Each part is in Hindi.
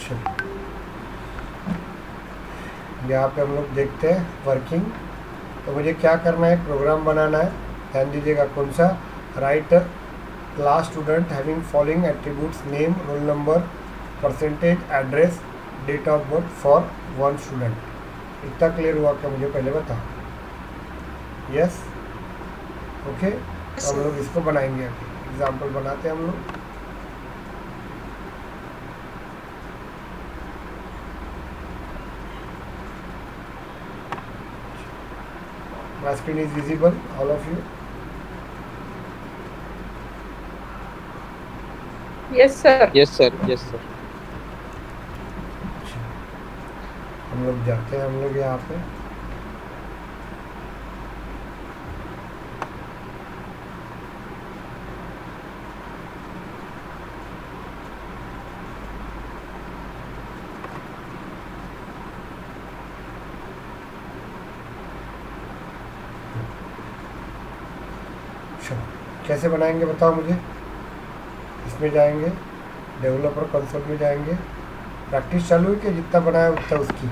चलिए यहाँ पे हम लोग देखते हैं वर्किंग। तो मुझे क्या करना है, प्रोग्राम बनाना है। ध्यान दीजिएगा कौन सा, write class student having following attributes name roll number percentage address date of birth for one student. इतना क्लियर हुआ क्या, मुझे पहले बताओ। Yes, okay. तो हम लोग इसको बनाएंगे, अभी एग्जाम्पल बनाते हैं हम लोग। My screen is visible, all of you? Yes, sir. Yes, sir. Yes, sir. हम लोग जाते हैं, हम लोग यहाँ पे कैसे बनाएंगे बताओ मुझे। इसमें जाएंगे, डेवलपर कंसोल में जाएंगे। प्रैक्टिस चालू है कि जितना बनाया उतना उसकी।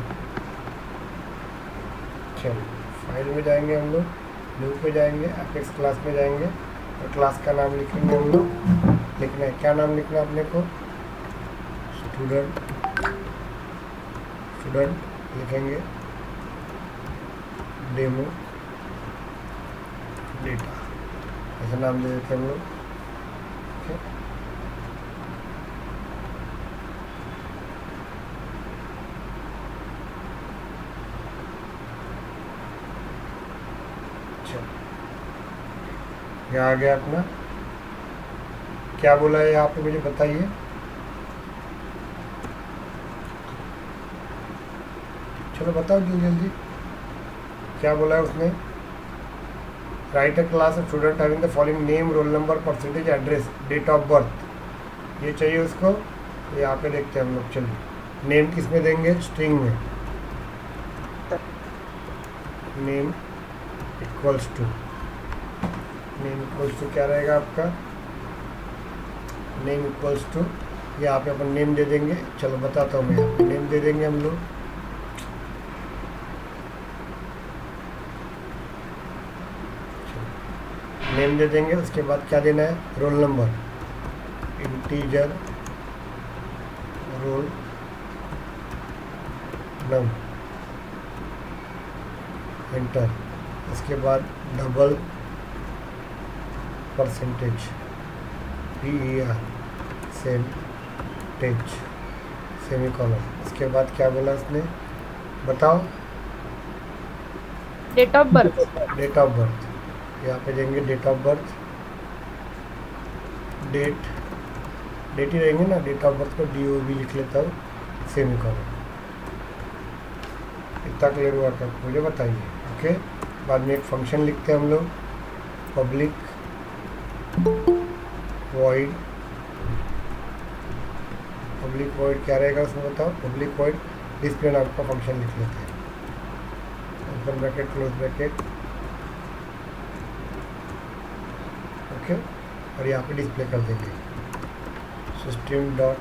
चलो फाइल में जाएंगे हम लोग, न्यू पे जाएंगे, एपेक्स क्लास में जाएंगे और क्लास का नाम लिखेंगे हम लोग। लिखना है, क्या नाम लिखना है अपने को, स्टूडेंट लिखेंगे, डेमो डेटा ऐसा नाम दे देते हम लोग। क्या आ गया अपना, क्या बोला है यहाँ पे मुझे बताइए। चलो बताओ जल्दी जल्दी, क्या बोला है उसने। Write a class of student having the following name roll number percentage address date of birth, ये चाहिए उसको। तो यहाँ पे देखते हैं हम लोग। चलिए नेम किस में देंगे, स्ट्रिंग में। नेम इक्वल्स टू क्या रहेगा आपका, नेम इक्वल्स टू, यहाँ पे अपन नेम दे देंगे। चलो बताता हूँ मैं, यहाँ पे नेम दे देंगे हम लोग। नेम दे देंगे, उसके बाद क्या देना है, रोल नंबर, इंटीजर रोल नम, एंटर। उसके बाद डबल परसेंटेज, PER सेमीकॉलन। उसके बाद क्या बोला उसने, बताओ। Date of birth. Date of birth, यहाँ पे देंगे डेट ऑफ बर्थ। डेट ही रहेंगे ना, डेट ऑफ बर्थ को DOB लिख लेता हूँ, सेमीकॉलन। इतना क्लियर हुआ क्या, मुझे बताइए। ओके, बाद में एक फंक्शन लिखते हैं हम लोग, पब्लिक वॉइड क्या रहेगा उसमें बताओ, पब्लिक वॉइड डिस्प्ले नाम का फंक्शन लिख लेते हैं। Open bracket close bracket, okay. और यहाँ पे डिस्प्ले कर देंगे सिस्टम डॉट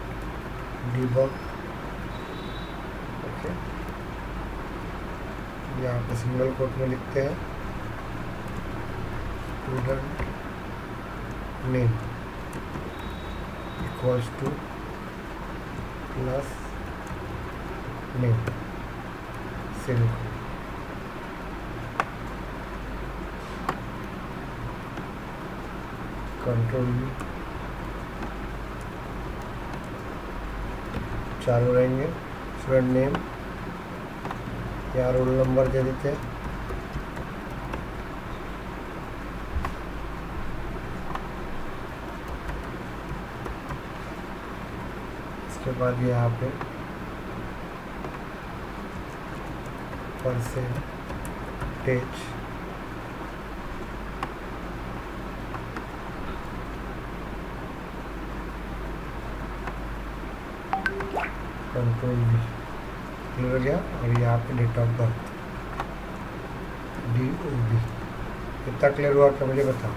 डिबग, ओके। यहाँ पे सिंगल कोट में लिखते हैं student name equals two plus name, semicolon. Control V, चालू रहेंगे। स्टूडेंट नेम, या रोल नंबर दे देते हैं। इसके बाद यहाँ पे परसेंटेज कंट्रोल V, क्लियर हो गया। और यहाँ पे डेट ऑफ बर्थ DOB। कितना क्लियर हुआ क्या, मुझे बताओ।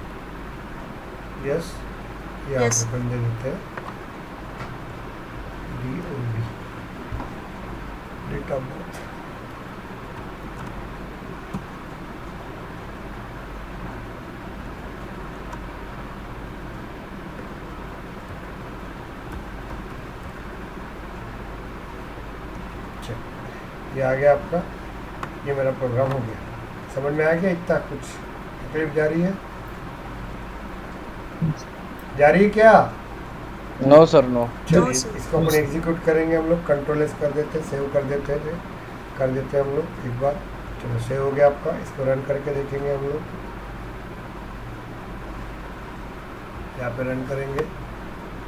यस, यहाँ पे अपन दे देते हैं DOB। डेट ऑफ बर्थ, ये आ गया आपका, ये मेरा प्रोग्राम हो गया। समझ में आ गया? इतना कुछ तकलीफ जा रही है? जा रही है क्या? No sir no. चलिए इसको अपन एग्जीक्यूट करेंगे हम लोग, कंट्रोल एस कर देते, सेव कर देते हैं हम लोग एक बार। चलो सेव हो गया आपका, इसको रन करके देखेंगे हम लोग। यहाँ पे रन करेंगे।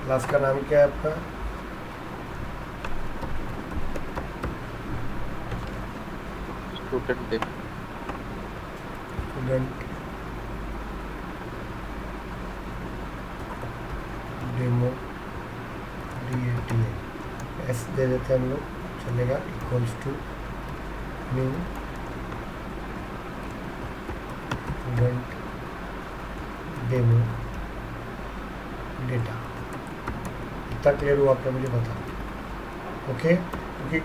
क्लास का नाम क्या है आपका? स्टूडेंट डेमो DATA एस दे देते हैं हम लोग, चलेगा। Equals to new student demo data. इतना क्लियर हुआ क्या मुझे बताओ? ओके, क्योंकि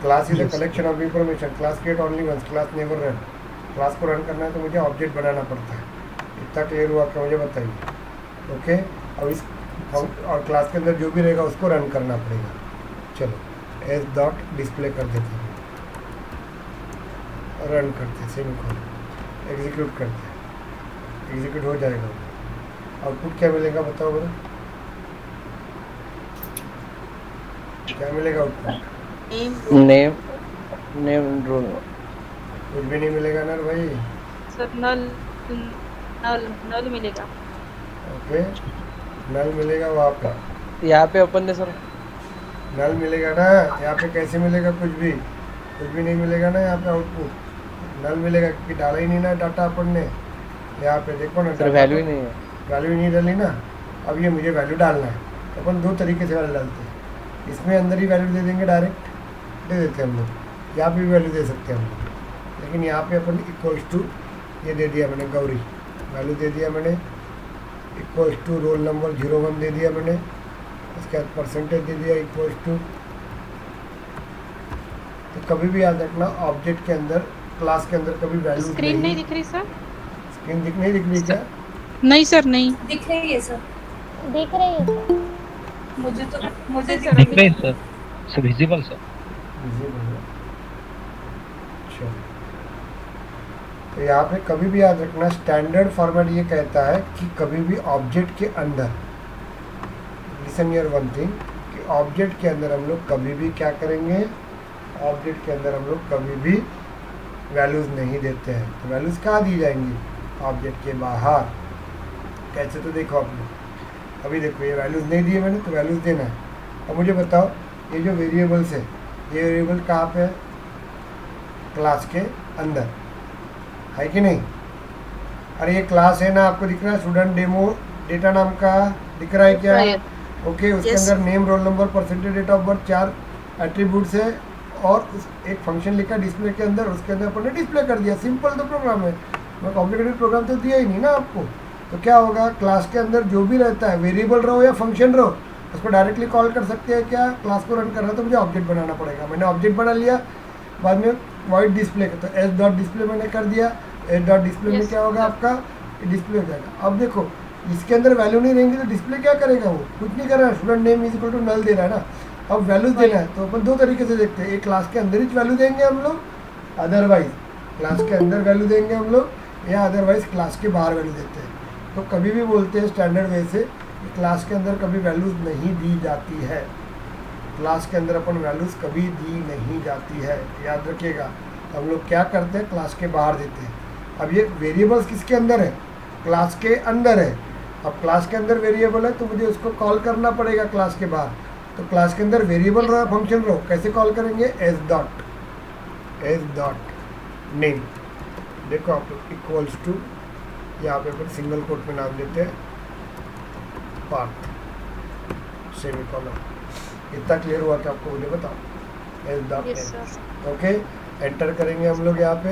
class is a collection of information, class create only once, class never run. Class को रन करना है तो मुझे ऑब्जेक्ट बनाना पड़ता है। इतना क्लियर हुआ क्या मुझे बताइए? ओके, अब इस और क्लास के अंदर जो भी रहेगा उसको रन करना पड़ेगा। चलो एस डॉट डिस्प्ले कर देते हैं, रन करते हैं, सेमीकोलन, एग्जीक्यूट करते हैं, एग्जीक्यूट हो जाएगा। आउटपुट क्या मिलेगा बताओ बड़ा? क्या मिलेगा आउटपुट? Name role. कुछ भी नहीं मिलेगा ना भाई। सर नल नल नल मिलेगा। ओके, नल मिलेगा वहाँ पे, यहाँ पे अपन ने सर नल मिलेगा ना। यहाँ पे कैसे मिलेगा? कुछ भी नहीं मिलेगा ना यहाँ पे आउटपुट। नल मिलेगा क्योंकि डाला ही नहीं ना डाटा अपन ने। यहाँ पे देखो ना, सर वैल्यू ही नहीं है। वैल्यू नहीं डाली ना। अब ये मुझे वैल्यू डालना है तो अपन दो तरीके से वैल्यू डालते हैं। इसमें अंदर ही वैल्यू दे देंगे, डायरेक्ट दे देते हैं हम लोग। यहाँ पे भी वैल्यू दे सकते हैं हम लोग, लेकिन यहाँ पे अपन इक्वल्स टू ये दे दिया मैंने, गौरी वैल्यू दे दिया मैंने। इक्वल्स टू रोल नंबर 01 दे दिया मैंने। उसके बाद परसेंटेज दे दिया इक्वल्स टू। तो कभी भी याद रखना, ऑब्जेक्ट के अंदर, क्लास के अंदर कभी वैल्यू स्क्रीन नहीं दिख रही सर? स्क्रीन नहीं दिख रही क्या? नहीं सर, नहीं दिख रही है सर। दिख रही है सर। मुझे सर दिख रही है। Sir visible sir. चलो, तो यहाँ पे कभी भी याद रखना, स्टैंडर्ड फॉर्मेट ये कहता है कि कभी भी ऑब्जेक्ट के अंदर, लिसन हियर वन थिंग, कि ऑब्जेक्ट के अंदर हम लोग कभी भी क्या करेंगे? ऑब्जेक्ट के अंदर हम लोग कभी भी वैल्यूज़ नहीं देते हैं। तो वैल्यूज़ कहाँ दी जाएंगी? ऑब्जेक्ट के बाहर। कैसे? तो देखो आपने अभी देखो, ये वैल्यूज़ नहीं दिए मैंने तो वैल्यूज़ देना है। अब मुझे बताओ, ये जो वेरिएबल्स है, ये वेरिएबल कहाँ पे है? क्लास के अंदर है कि नहीं? अरे ये क्लास है ना, आपको दिख रहा है? स्टूडेंट डेमो डेटा नाम का दिख रहा है क्या? ओके, उसके अंदर name, roll number, percentage, date of birth, 4 attributes है और उस एक फंक्शन लिखा डिस्प्ले के अंदर, उसके अंदर अपन ने डिस्प्ले कर दिया। सिंपल तो प्रोग्राम है, मैं कॉम्प्लिकेटेड प्रोग्राम तो दिया ही नहीं ना आपको। तो क्या होगा? क्लास के अंदर जो भी रहता है, वेरिएबल रहो या फंक्शन रहो, उसको डायरेक्टली कॉल कर सकते हैं। क्या? क्लास को रन करना है तो मुझे ऑब्जेक्ट बनाना पड़ेगा। मैंने ऑब्जेक्ट बना लिया, बाद में वॉइड डिस्प्ले का, तो एस डॉट डिस्प्ले मैंने कर दिया। एस डॉट डिस्प्ले में क्या होगा आपका? डिस्प्ले हो जाएगा। अब देखो, इसके अंदर वैल्यू नहीं रहेंगी तो डिस्प्ले क्या करेगा? वो कुछ नहीं कर रहा है, student name is equal to null दे रहा है ना। अब वैल्यूज देना है तो अपन दो तरीके से देखते हैं। एक क्लास के अंदर ही वैल्यू देंगे हम लोग, अदरवाइज क्लास के अंदर वैल्यू देंगे हम लोग, या अदरवाइज क्लास के बाहर वैल्यू देते हैं। तो कभी भी बोलते हैं स्टैंडर्ड वे से कि क्लास के अंदर कभी वैल्यूज़ नहीं दी जाती है। क्लास के अंदर अपन वैल्यूज़ कभी दी नहीं जाती है, याद रखिएगा। हम लोग क्या करते हैं? क्लास के बाहर देते हैं। अब ये वेरिएबल्स किसके अंदर है? क्लास के अंदर है। अब क्लास के अंदर वेरिएबल है तो मुझे उसको कॉल करना पड़ेगा क्लास के बाहर। तो क्लास के अंदर वेरिएबल रहो, फंक्शन रहो, कैसे कॉल करेंगे? S dot name. देखो आप लोग, इक्वल्स टू, यहाँ पे अपन सिंगल कोट में नाम देते हैं, पाथ, सेमीकोलन। इतना क्लियर हुआ कि आपको मुझे बताओ? S dot name. Okay, enter करेंगे हम लोग यहाँ पे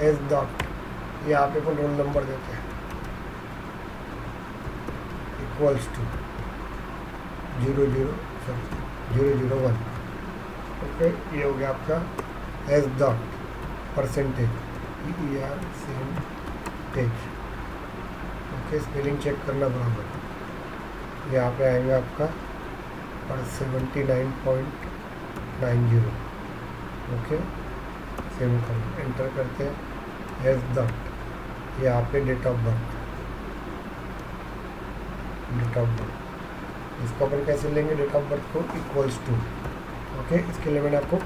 एस डॉट, यहाँ पे अपन रोल नंबर देते हैं, इक्वल्स टू 001। ओके, ये हो गया आपका S dot percentage, EERCENTAGE। Okay, spelling check करना बराबर। यहाँ पे आएगा आपका और 79.90। ओके, सेम कर एंटर करते हैं एस डॉट, यहाँ पे डेट ऑफ बर्थ, इसको अपन कैसे लेंगे डेट ऑफ बर्थ को इक्वल्स टू। ओके, इसके लिए मैंने आपको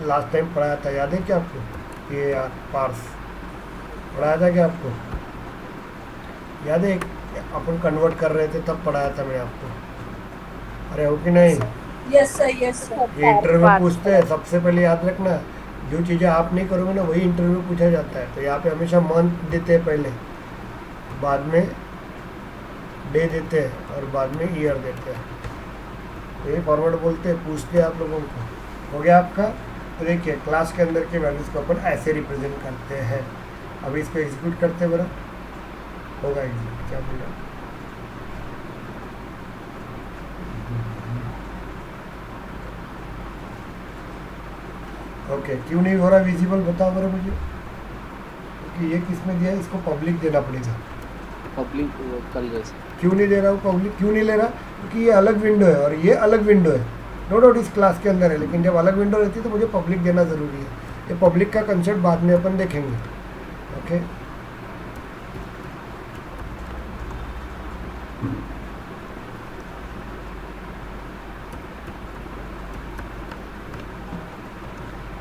लास्ट टाइम पढ़ाया था, याद है क्या आपको? ये यार पार्स पढ़ाया था क्या आपको? याद है? अपन कन्वर्ट कर रहे थे तब पढ़ाया था मैंने आपको। अरे हो कि नहीं? Yes sir, yes sir. ये इंटरव्यू में पूछते हैं, सबसे पहले याद रखना, जो चीज़ें आप नहीं करोगे ना वही इंटरव्यू में पूछा जाता है। तो यहाँ पे हमेशा मंथ देते हैं पहले, बाद में डे देते हैं और बाद में ईयर देते हैं। तो ये फॉर्मेट बोलते हैं, पूछते हैं आप लोगों को। हो गया आपका? तो देखिए क्लास के अंदर के वैल्यूज़ को अपन ऐसे रिप्रेजेंट करते हैं। अभी इसको एग्जीक्यूट करते बरा, होगा एग्जीक्यूट, क्या बोल रहा है? ओके, क्यों नहीं हो रहा विजिबल बताओ बरा मुझे, क्योंकि ये किस में दिया है, इसको पब्लिक देना पड़ेगा। पब्लिक कल जैसे क्यों नहीं दे रहा हूँ पब्लिक, क्यों नहीं ले रहा? क्योंकि ये अलग विंडो है और ये अलग विंडो है। नो डाउट इस क्लास के अंदर है, लेकिन जब अलग विंडो रहती है तो मुझे पब्लिक देना ज़रूरी है। ये पब्लिक का कंसेप्ट बाद में अपन देखेंगे। ओके,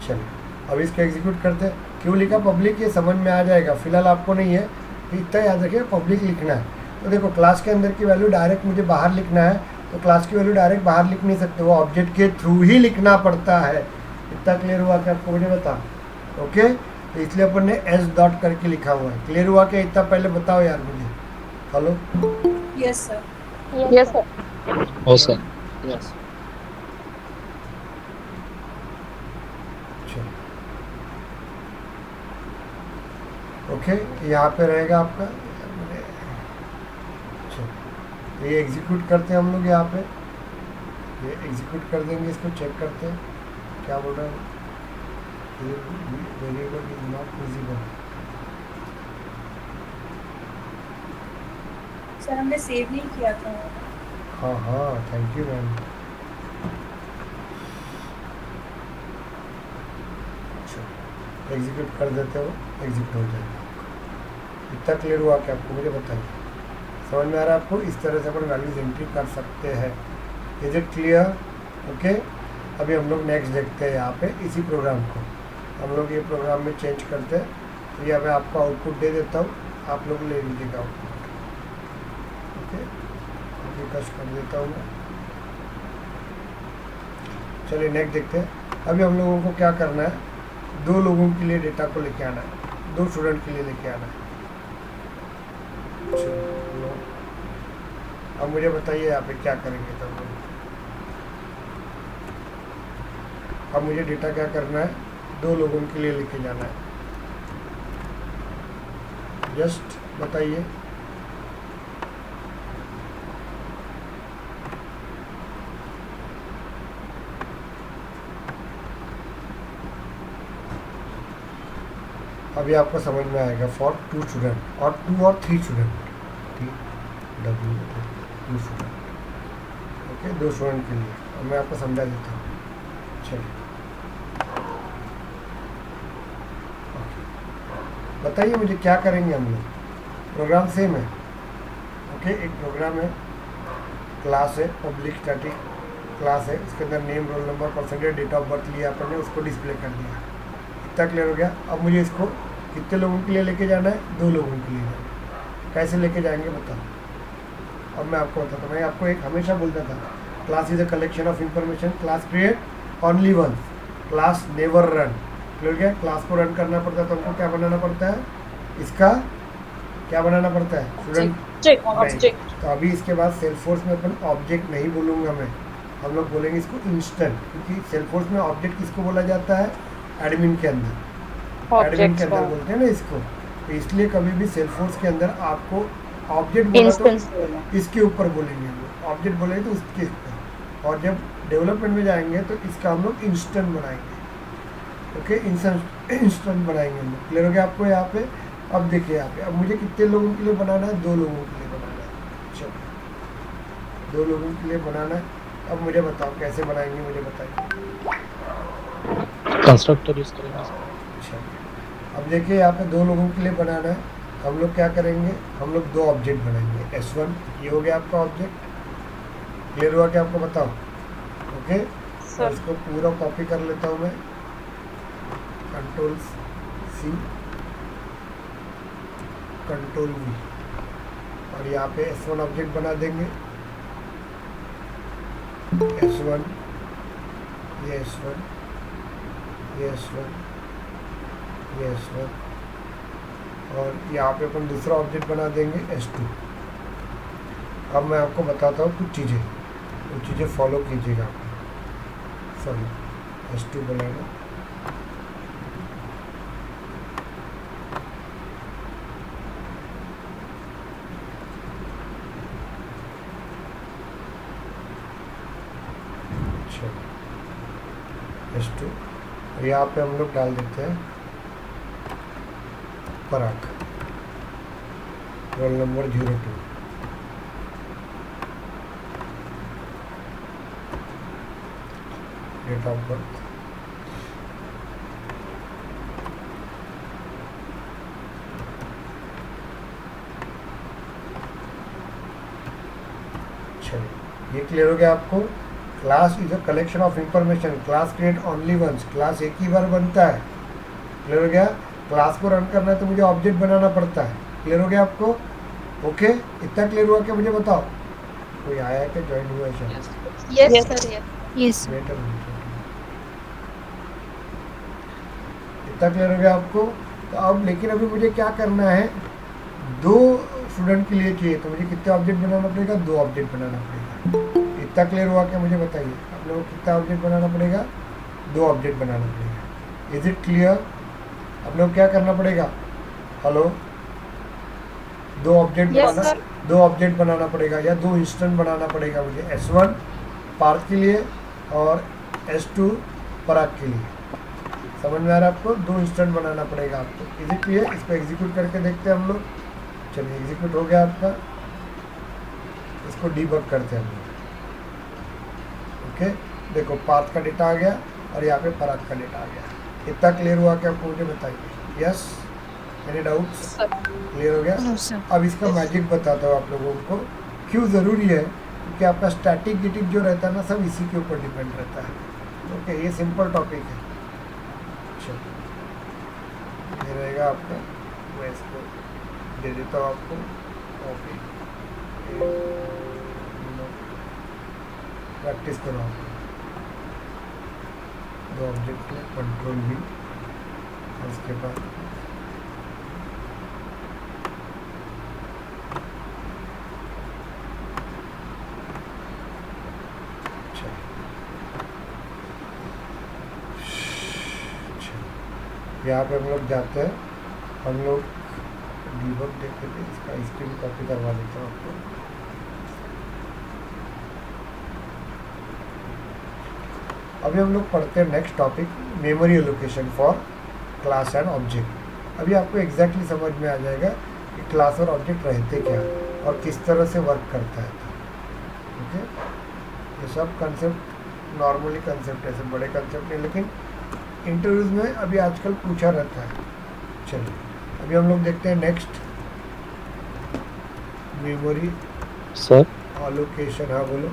चलिए अब इसको एग्जीक्यूट करते हैं। क्यों लिखा पब्लिक, ये समझ में आ जाएगा, फिलहाल आपको नहीं है, इतना याद रखिए पब्लिक लिखना है। तो देखो क्लास के अंदर की वैल्यू डायरेक्ट मुझे बाहर लिखना है, तो क्लास की वैल्यू डायरेक्ट बाहर लिख नहीं सकते, वो ऑब्जेक्ट के थ्रू ही लिखना पड़ता है। इतना क्लियर हुआ क्या आपको? मुझे बता। ओके, तो इसलिए अपन ने एस डॉट करके लिखा हुआ है। क्लियर हुआ क्या? इतना पहले बताओ यार मुझे। Hello, yes sir. Yes sir. हो सर। यस ओके, यहाँ पे रहेगा आपका। ये एग्जीक्यूट करते हैं हम लोग, यहाँ पे ये एग्जीक्यूट कर देंगे, इसको चेक करते हैं क्या बोल रहा है। Variable is not visible. Sir हमने सेव नहीं किया था। हाँ हाँ, थैंक यू मैम। एग्जीक्यूट कर देते हो, एग्जीक्यूट हो जाएगा। इतना क्लियर हुआ क्या आपको? मुझे बताइए, समझ में आ रहा है आपको? इस तरह से अपन वैल्यूज एंट्री कर सकते हैं। Is it clear? ओके, अभी हम लोग नेक्स्ट देखते हैं। यहाँ पे इसी प्रोग्राम को हम लोग ये प्रोग्राम में चेंज करते हैं। तो यहाँ मैं आपको आउटपुट दे देता हूँ, आप लोग ले लीजिएगा आउटपुट। ओके, अभी कश कर देता हूँ मैं। चलिए नेक्स्ट देखते हैं। अभी हम लोगों को क्या करना है, दो लोगों के लिए डेटा को लेके आना है, दो स्टूडेंट के लिए लेके आना है। चलो अब मुझे बताइए यहाँ पे क्या करेंगे तब लोग। अब मुझे डेटा क्या करना है, दो लोगों के लिए लेके जाना है। जस्ट बताइए। अभी आपको समझ में आएगा। फॉर टू स्टूडेंट और टू और three student, two student. Okay, दो स्टूडेंट के लिए। और मैं आपको समझा देता हूँ। चलिए बताइए मुझे क्या करेंगे हम लोग। प्रोग्राम सेम है। ओके, एक प्रोग्राम है, क्लास है, पब्लिक स्टैटिक क्लास है, इसके अंदर name, roll number, percentage, date of birth लिया अपन ने, उसको डिस्प्ले कर दिया। इतना क्लियर हो गया। अब मुझे इसको कितने लोगों के लिए लेके जाना है? दो लोगों के लिए। कैसे लेके जाएंगे बताओ? अब मैं आपको बताता हूँ। मैं आपको एक हमेशा बोलता था, class is a collection of information, class create only once, class never run. Clear गया? क्लास को रन करना पड़ता है तो हमको क्या बनाना पड़ता है, इसका क्या बनाना पड़ता है स्टूडेंट? ऑब्जेक्ट। तो अभी इसके बाद सेल्सफोर्स में अपन ऑब्जेक्ट नहीं बोलूँगा मैं, हम लोग बोलेंगे इसको इंस्टेंट, क्योंकि सेल्सफोर्स में ऑब्जेक्ट किसको बोला जाता है? एडमिन के अंदर, एडमिन के अंदर बोलते हैं ना इसको। तो इसलिए कभी भी सेल्सफोर्स के अंदर आपको ऑब्जेक्ट बोला तो इसके ऊपर बोलेंगे, ऑब्जेक्ट बोलेंगे तो उसके ऊपर। और जब डेवलपमेंट में जाएंगे तो इसका हम लोग इंस्टेंट बनाएंगे। ओके, इंस्टेंट बनाएंगे हम लोग। क्लियर हो गया आपको यहाँ पे? अब देखिए यहाँ पे, अब मुझे कितने लोगों के लिए बनाना है? 2 लोगों के लिए बनाना है। चलो 2 लोगों के लिए बनाना है। अब मुझे बताओ कैसे बनाएंगे, मुझे बताइए। कंस्ट्रक्टर यूज करेंगे सर। अच्छा, अब देखिए यहाँ पे 2 लोगों के लिए बनाना है। हम लोग क्या करेंगे, हम लोग 2 ऑब्जेक्ट बनाएंगे। S1 ये हो गया आपका ऑब्जेक्ट। क्लियर हुआ क्या आपको? बताओ। ओके, और सर इसको पूरा कॉपी कर लेता हूँ मैं, कंट्रोल C, कंट्रोल V, और यहाँ पे S1 ऑब्जेक्ट बना देंगे। S1, ये S1, ये S1, ये S1, और यहाँ पे अपन दूसरा ऑब्जेक्ट बना देंगे S2। अब मैं आपको बताता हूँ कुछ चीज़ें फॉलो कीजिएगा आप। सॉरी, S2 बनाना। अच्छा, S2, और यहाँ पे हम लोग डाल देते हैं Parag, roll number 02। Date of birth, चलिए ये क्लियर हो गया आपको। Class is a collection of information, class create only once, class एक ही बार बनता है। क्लियर हो गया? क्लास को रन करना है तो मुझे ऑब्जेक्ट बनाना पड़ता है। क्लियर हो गया आपको? ओके, इतना क्लियर हुआ क्या? मुझे बताओ, कोई आया है क्या? ज्वाइन हुआ है शायद? Yes sir yes wait a minute. इतना क्लियर हो गया आपको? तो अब लेकिन अभी मुझे क्या करना है, 2 स्टूडेंट के लिए चाहिए, तो मुझे कितने ऑब्जेक्ट बनाना पड़ेगा? 2 ऑब्जेक्ट बनाना पड़ेगा। इतना क्लियर हुआ क्या? मुझे बताइए, आप लोगों को कितना ऑब्जेक्ट बनाना पड़ेगा? 2 ऑब्जेक्ट बनाना पड़ेगा। Is it clear? आप लोग क्या करना पड़ेगा? हेलो, 2 ऑब्जेक्ट Yes, बनाना, sir. 2 ऑब्जेक्ट बनाना पड़ेगा या 2 इंस्टेंट बनाना पड़ेगा मुझे। S1 पार्थ के लिए और S2 पराग के लिए। समझ में आ रहा है आपको? 2 इंस्टेंट बनाना पड़ेगा आपको। Is it clear? इसको एग्जीक्यूट करके देखते हैं हम लोग। चलिए, एग्जीक्यूट हो गया आपका, इसको डीबग करते हैं हम लोग। ओके, देखो पाथ का डेटा आ गया और यहाँ पे पराग का डेटा आ गया। इतना क्लियर हुआ क्या आपको? मुझे बताइए। Yes, any doubts? Sir clear हो गया? नो सर अब इसका मैजिक बताता हूँ आप लोगों को, क्यों ज़रूरी है, क्योंकि आपका स्टैटिक गिटिक जो रहता है ना, सब इसी के ऊपर डिपेंड रहता है। ओके, ये सिंपल टॉपिक है। चलो, ये रहेगा आपका, मैं इसको दे देता हूँ आपको कॉपी, प्रैक्टिस करो आप। 2 ऑब्जेक्ट में कंट्रोल V, उसके बाद यहाँ पे हम लोग जाते हैं, हम लोग डीबग देखते थे, इसका स्क्रीन कॉपी करवा देता हूँ आपको। अभी हम लोग पढ़ते हैं next topic, memory allocation for class and object. अभी आपको एग्जैक्टली समझ में आ जाएगा कि क्लास और ऑब्जेक्ट रहते क्या और किस तरह से वर्क करता है। ओके, ये सब कंसेप्ट नॉर्मली कंसेप्ट ऐसे बड़े कंसेप्ट नहीं, लेकिन इंटरव्यूज में अभी आजकल पूछा रहता है। चलिए, अभी हम लोग देखते हैं नेक्स्ट, मेमोरी सर एलोकेशन। हाँ बोलो।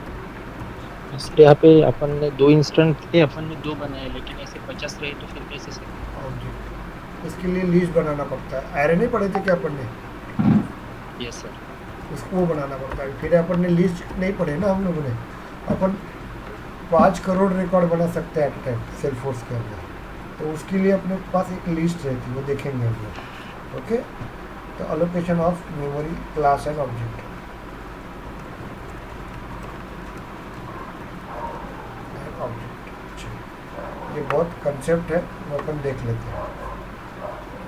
सर यहाँ पे अपन ने 2 इंस्टेंट थे, अपन ने 2 बनाए, लेकिन ऐसे 50 रहे तो फिर कैसे सर? ऑब्जेक्ट, इसके लिए लिस्ट बनाना पड़ता है। एरे नहीं पढ़े थे क्या अपन ने? Yes sir. उसको वो बनाना पड़ता है। फिर अपन ने लिस्ट नहीं पढ़े ना हम लोगों ने। अपन 5 करोड़ रिकॉर्ड बना सकते हैं एट ए टाइम सेल्सफोर्स के अंदर, तो उसके लिए अपने पास एक लिस्ट रहती है, वो देखेंगे हम लोग। ओके, तो allocation of memory class and object. ये बहुत कंसेप्ट है, वो अपन देख लेते हैं।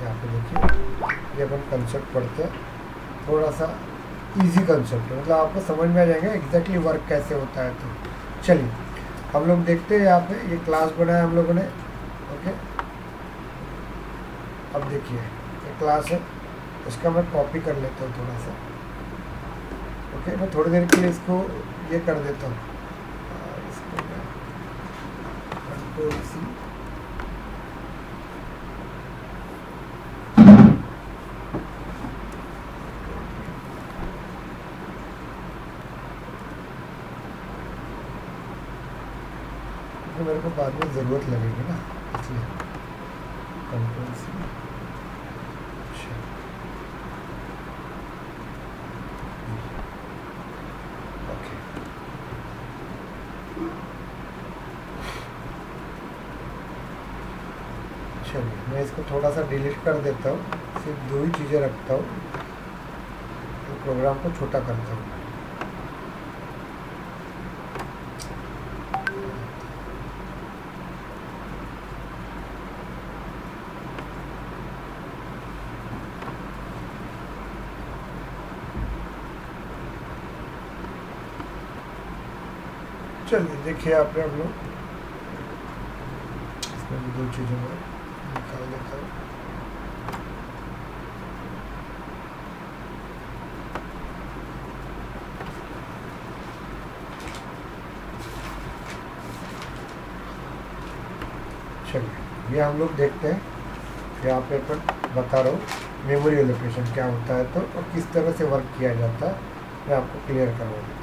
यहाँ पे देखिए, ये अपन कंसेप्ट पढ़ते हैं, थोड़ा सा इजी कंसेप्ट है, मतलब आपको समझ में आ जाएगा एग्जैक्टली वर्क कैसे होता है। तो चलिए हम लोग देखते हैं यहाँ पे ये क्लास बनाया हम लोगों ने। ओके, अब देखिए ये क्लास है, इसका मैं कॉपी कर लेता हूँ थोड़ा सा। ओके, मैं थोड़ी देर के लिए इसको ये कर देता हूँ, इसको मैं कंट्रोल सी, क्योंकि मेरे को बाद में ज़रूरत लगेगी ना, इसलिए कंट्रोल सी। ओके, चलिए मैं इसको थोड़ा सा डिलीट कर देता हूँ, सिर्फ दो ही चीज़ें रखता हूँ, तो प्रोग्राम को छोटा करता हूँ। चलिए देखिए आपने हम लोग इसमें भी दो चीज़ों में निकाल देता हूँ। चलिए ये हम लोग देखते हैं, यहाँ पे अपन बता रहा हूँ मेमोरी एलोकेशन क्या होता है तो और किस तरह से वर्क किया जाता है, मैं आपको क्लियर करवा देता हूँ।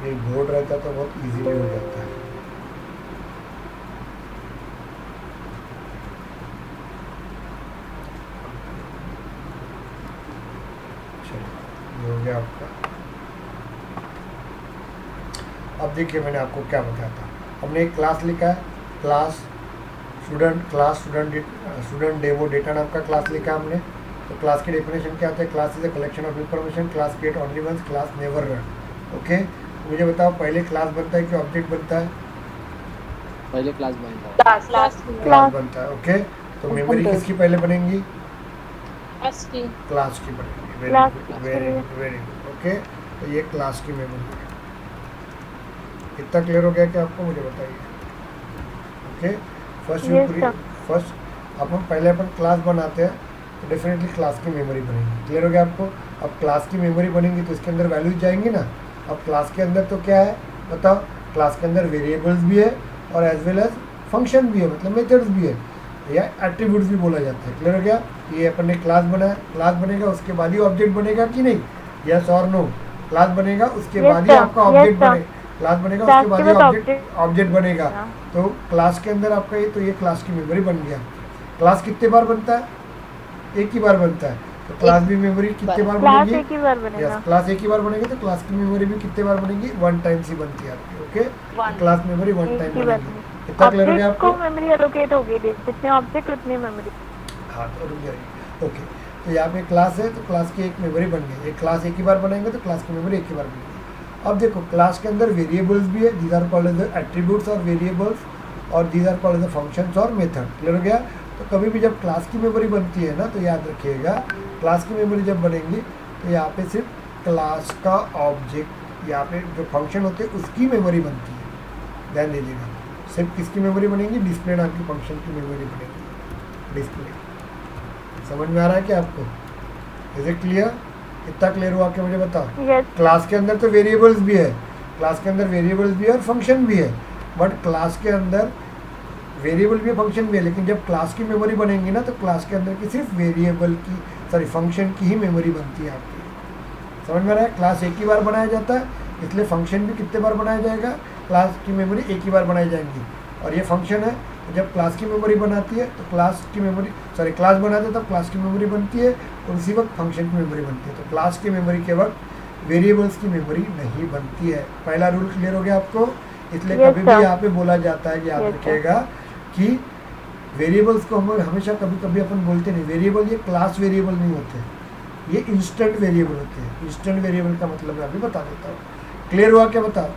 ये बोर्ड रहता तो बहुत इजीली हो जाता है। चलिए ये हो गया आपका। अब देखिए मैंने आपको क्या बताया था, हमने एक क्लास लिखा है, क्लास स्टूडेंट डेमो डेटा नाम का क्लास लिखा है हमने। तो क्लास की डेफिनेशन क्या होता है, class is a collection of information, class create only once, class never run. Okay, मुझे बताओ पहले क्लास बनता है कि ऑब्जेक्ट बनता है? पहले क्लास बनता है। क्लास बनता है। ओके, तो मेमोरी किसकी पहले बनेंगी? क्लास की बनेगी। Very good. ओके, तो ये क्लास की मेमोरी है। इतना क्लियर हो गया क्या आपको? मुझे बताइए। ओके, फर्स्ट अपन क्लास बनाते हैं तो डेफिनेटली क्लास की मेमोरी बनेगी। क्लियर हो गया आपको? अब क्लास की मेमोरी बनेंगी तो इसके अंदर वैल्यूज जाएंगी ना। अब क्लास के अंदर तो क्या है बताओ, क्लास के अंदर वेरिएबल्स भी है और एज वेल एज फंक्शन भी है, मतलब मेथड्स भी है या एट्रीब्यूट्स भी बोला जाता है। क्लियर हो गया? ये अपन ने क्लास बनाया, क्लास बनेगा उसके बाद ही ऑब्जेक्ट बनेगा कि नहीं? यस और नो? क्लास बनेगा उसके बाद ही आपका ऑब्जेक्ट बनेगा, क्लास बनेगा उसके बाद ही ऑब्जेक्ट बनेगा। तो क्लास के अंदर आपका ये क्लास की मेमोरी बन गया। क्लास कितने बार बनता है? एक ही बार बनता है। तो क्लास भी मेमोरी कितने बार बनेगी? यस, क्लास एक ही बार बनेगी तो क्लास की मेमोरी भी कितने बार बनेगी? वन टाइम ही बनती है आपकी। ओके, तो क्लास मेमोरी वन टाइम बनेगी। इतना क्लियर हो गया आपको? मेमोरी एलोकेट होगी, जितने ऑब्जेक्ट उतनी मेमोरी। हाँ, तो रुक जाइए। ओके, तो यहाँ पे क्लास है तो क्लास की एक मेमोरी बन गई। एक क्लास एक ही बार बनाएंगे तो क्लास की मेमोरी एक ही बार बनेगी। अब देखो क्लास के अंदर वेरिएबल्स भी है, these are called as attributes और वेरिएबल्स, और these are called as functions और मेथड। क्लियर हो गया? तो कभी भी जब क्लास की मेमोरी बनती है ना तो याद रखिएगा, क्लास की मेमोरी जब बनेंगी तो यहाँ पे सिर्फ क्लास का ऑब्जेक्ट, यहाँ पे जो फंक्शन होते हैं उसकी मेमोरी बनती है। ध्यान दीजिएगा, सिर्फ किसकी मेमोरी बनेगी? डिस्प्ले नाम की फंक्शन की मेमोरी बनेगी। डिस्प्ले समझ में आ रहा है क्या आपको? Is it clear? इतना क्लियर हुआ कि मुझे बताओ। क्लास के अंदर तो वेरिएबल्स भी है, क्लास के अंदर वेरिएबल्स भी है और फंक्शन भी है, बट क्लास के अंदर वेरिएबल भी है, फंक्शन भी है, लेकिन जब क्लास की मेमोरी बनेंगी ना तो क्लास के अंदर की सिर्फ वेरिएबल की फंक्शन की ही मेमोरी बनती है आपकी। समझ में आ रहा है? क्लास एक ही बार बनाया जाता है, इसलिए फंक्शन भी कितने बार बनाया जाएगा? क्लास की मेमोरी एक ही बार बनाई जाएंगी। और ये फंक्शन है, जब क्लास की मेमोरी बनाती है तो क्लास बनाते हैं तब क्लास की मेमोरी बनती है और उसी वक्त फंक्शन की मेमोरी बनती है। तो क्लास की मेमोरी के वक्त वेरिएबल्स की मेमोरी नहीं बनती है। पहला रूल क्लियर हो गया आपको? इसलिए कभी भी यहाँ पे बोला जाता है कि याद रखिएगा कि वेरिएबल्स को हम हमेशा कभी कभी अपन बोलते नहीं, वेरिएबल ये क्लास वेरिएबल नहीं होते, ये इंस्टेंट वेरिएबल होते हैं। इंस्टेंट वेरिएबल का मतलब मैं अभी बता देता हूँ। क्लियर हुआ क्या बताओ?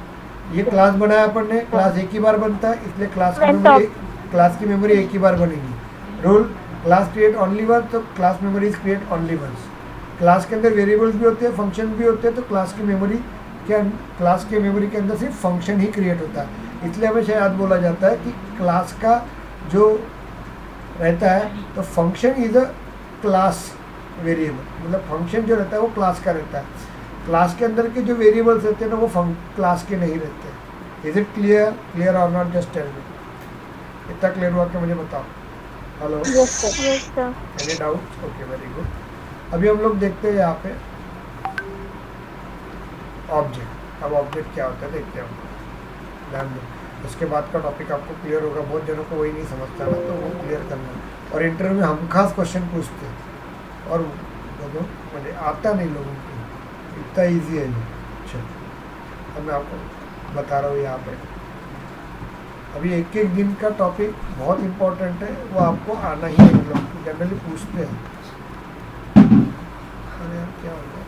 ये क्लास बनाया अपन ने, क्लास एक ही बार बनता है, इसलिए क्लास की मेमोरी एक ही बार बनेगी। Rule class create only one, तो class memory is create only once. Class के अंदर वेरिएबल्स भी होते हैं, फंक्शन भी होते हैं, तो क्लास की मेमोरी के अंदर सिर्फ फंक्शन ही क्रिएट होता है। इसलिए हमेशा याद बोला जाता है कि क्लास का जो रहता है तो function is a class variable, मतलब फंक्शन जो रहता है वो क्लास का रहता है। क्लास के अंदर के जो वेरिएबल्स रहते हैं ना वो क्लास के नहीं रहते। Is it clear or not? Just tell me. इतना क्लियर हुआ कि मुझे बताओ। Hello, yes sir. Any doubt? Okay, very good. अभी हम लोग देखते हैं यहाँ पे ऑब्जेक्ट। अब ऑब्जेक्ट क्या होता है देखते हैं हम, ध्यान दो। उसके बाद का टॉपिक आपको क्लियर होगा। बहुत जनों को वही नहीं समझता ना, तो वो क्लियर करना। और इंटरव्यू में हम खास क्वेश्चन पूछते हैं और लोगों मुझे आता नहीं, लोगों को इतना ईजी है ये। चलो अब मैं आपको बता रहा हूँ यहाँ पे। अभी एक एक दिन का टॉपिक बहुत इम्पोर्टेंट है, वो आपको आना ही है। मतलब जनरली पूछते हैं, अरे यार क्या हो गया?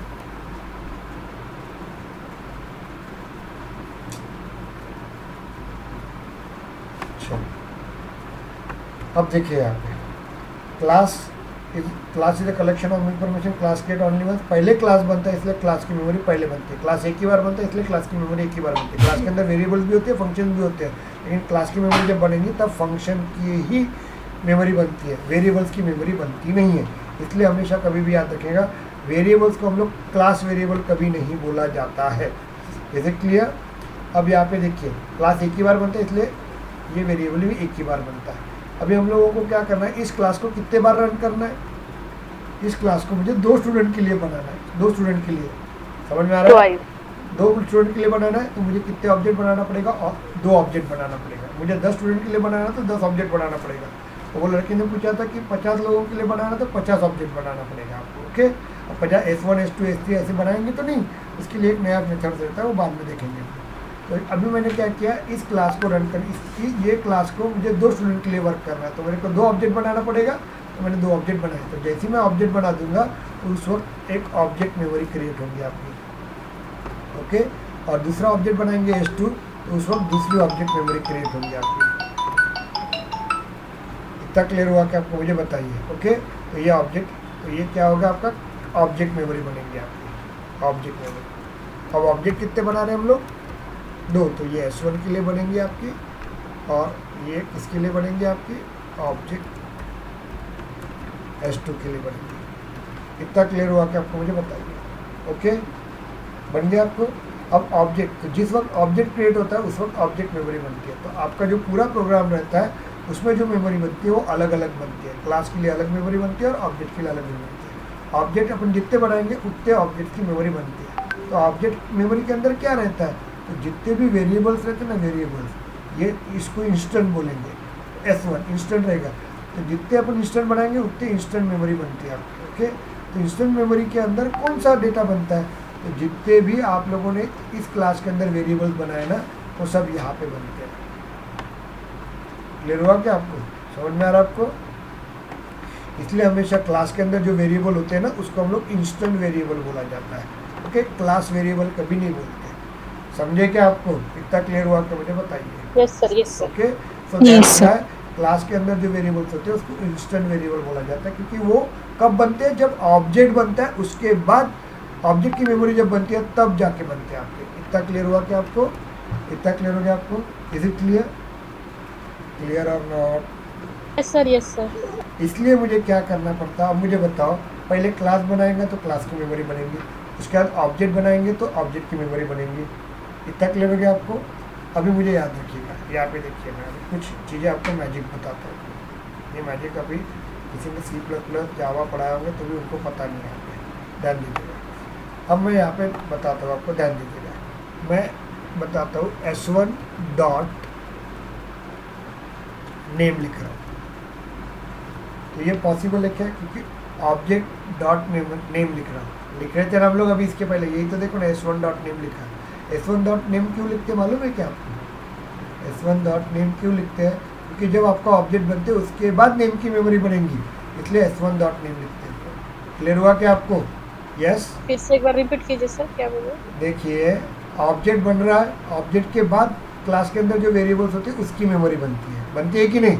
अच्छा, अब देखिए यहाँ पे class is a collection of information, class create only once. पहले क्लास बनता है इसलिए क्लास की मेमोरी पहले बनती है। क्लास एक ही बार बनता है इसलिए क्लास की मेमोरी एक ही बार बनती है। क्लास के अंदर वेरिएबल्स भी होते हैं, फंक्शन भी होते हैं, लेकिन क्लास की मेमोरी जब बनेगी तब फंक्शन की ही मेमोरी बनती है, वेरिएबल्स की मेमोरी बनती नहीं है। इसलिए हमेशा कभी भी याद रखिएगा, वेरिएबल्स को हम लोग क्लास वेरिएबल कभी नहीं बोला जाता है। Is it clear? अब यहाँ पे देखिए क्लास एक ही बार बनता है इसलिए ये वेरिएबल भी एक ही बार बनता है। अभी हम लोगों को क्या करना है, इस क्लास को कितने बार रन करना है? इस क्लास को मुझे 2 स्टूडेंट के लिए बनाना है। 2 स्टूडेंट के लिए, समझ में आ रहा है? 2 स्टूडेंट के लिए बनाना है तो मुझे कितने ऑब्जेक्ट बनाना पड़ेगा? और 2 ऑब्जेक्ट बनाना पड़ेगा। मुझे 10 स्टूडेंट के लिए बनाना तो 10 ऑब्जेक्ट बनाना पड़ेगा। तो वो लड़के ने पूछा था कि 50 लोगों के लिए बनाना तो 50 ऑब्जेक्ट बनाना पड़ेगा आपको। ओके, अब 50 S1 S2 S3 ऐसे बनाएंगे तो नहीं, उसके लिए एक नया मेथड रहता है, वो बाद में देखेंगे। तो अभी मैंने क्या किया, इस क्लास को रन कर, इसकी ये क्लास को मुझे 2 स्टूडेंट के लिए वर्क करना है, तो मेरे को 2 ऑब्जेक्ट बनाना पड़ेगा। तो मैंने 2 ऑब्जेक्ट बनाए, तो जैसे ही मैं ऑब्जेक्ट बना दूंगा उस वक्त एक ऑब्जेक्ट मेमोरी क्रिएट होगी आपकी। ओके, और दूसरा ऑब्जेक्ट बनाएंगे S2 तो उस वक्त दूसरी ऑब्जेक्ट मेमोरी क्रिएट होगी आपकी। इतना क्लियर हुआ कि आपको? मुझे बताइए। ओके, तो ये ऑब्जेक्ट, तो ये क्या होगा आपका? ऑब्जेक्ट मेमोरी बनेगी आपकी, ऑब्जेक्ट मेमोरी। अब ऑब्जेक्ट कितने बना रहे हैं हम लोग? 2। तो ये S1 के लिए बनेंगी आपकी और ये किसके लिए बनेंगी आपकी? ऑब्जेक्ट S2 के लिए बनेंगी। इतना क्लियर हुआ कि आपको? मुझे बताइए। ओके, बन गया आपको? अब ऑब्जेक्ट, तो जिस वक्त ऑब्जेक्ट क्रिएट होता है उस वक्त ऑब्जेक्ट मेमोरी बनती है। तो आपका जो पूरा प्रोग्राम रहता है उसमें जो मेमोरी बनती है वो अलग अलग बनती है। क्लास के लिए अलग मेमोरी बनती है और ऑब्जेक्ट के लिए अलग मेमोरी बनती है। ऑब्जेक्ट अपन जितने बनाएंगे उतने ऑब्जेक्ट की मेमोरी बनती है। तो ऑब्जेक्ट मेमोरी के अंदर क्या रहता है? तो जितने भी वेरिएबल्स रहते हैं ना, वेरिएबल्स, ये इसको इंस्टेंट बोलेंगे, S1 इंस्टेंट रहेगा। तो जितने अपन इंस्टेंट बनाएंगे उतने इंस्टेंट मेमोरी बनती है आपकी। ओके, तो इंस्टेंट मेमोरी के अंदर कौन सा डेटा बनता है? तो जितने भी आप लोगों ने इस क्लास के अंदर वेरिएबल्स बनाए ना, वो सब यहाँ पे बनते हैं। क्लियर हुआ क्या आपको? समझ में आ रहा है आपको? इसलिए हमेशा क्लास के अंदर जो वेरिएबल होते हैं ना उसको हम लोग इंस्टेंट वेरिएबल बोला जाता है। ओके, क्लास वेरिएबल कभी नहीं बोलते। समझे क्या आपको? इतना क्लियर हुआ कि मुझे बताइए। Yes sir, yes sir. Okay, so class के अंदर जो वेरिएबल्स होते हैं उसको इंस्टेंट वेरिएबल बोला जाता है, क्योंकि वो कब बनते हैं? जब ऑब्जेक्ट बनता है, उसके बाद ऑब्जेक्ट की मेमोरी जब बनती है तब जाके बनते हैं आपके। इतना क्लियर हुआ क्या आपको? इतना क्लियर हो गया आपको? Is it clear? Clear or not? Yes sir, yes sir. इसलिए मुझे क्या करना पड़ता है? अब मुझे बताओ, पहले क्लास बनाएंगे तो क्लास की मेमोरी बनेगी, उसके बाद ऑब्जेक्ट बनाएंगे तो ऑब्जेक्ट की मेमोरी बनेगी। इतना क्लियर हो गया आपको? अभी मुझे याद रखिएगा, यहाँ पे देखिए मैं कुछ चीज़ें आपको मैजिक बताता हूँ। ये मैजिक अभी किसी ने C++ जावा पढ़ाया होंगे तो भी उनको पता नहीं है, ध्यान दीजिएगा। अब मैं यहाँ पे बताता हूँ आपको, ध्यान दीजिएगा। मैं बताता हूँ S1 डॉट नेम लिख रहा हूँ, तो ये पॉसिबल है क्या? क्योंकि ऑब्जेक्ट डॉट नेम लिख रहा हूँ। लिख रहे थे ना हम लोग अभी इसके पहले, यही तो देखो ना, S1 डॉट नेम लिखा है। S1 डॉट नेम क्यों लिखते हैं मालूम है क्या आपको? S1 डॉट नेम क्यों लिखते हैं? क्योंकि जब आपका ऑब्जेक्ट बनते हैं उसके बाद नेम की मेमोरी बनेगी, इसलिए S1 डॉट नेम लिखते हैं। क्लियर हुआ क्या आपको? यस फिर से एक बार रिपीट कीजिए सर, क्या बोले? देखिए ऑब्जेक्ट बन रहा है, ऑब्जेक्ट के बाद क्लास के अंदर जो वेरिएबल्स होते हैं उसकी मेमोरी बनती है कि नहीं?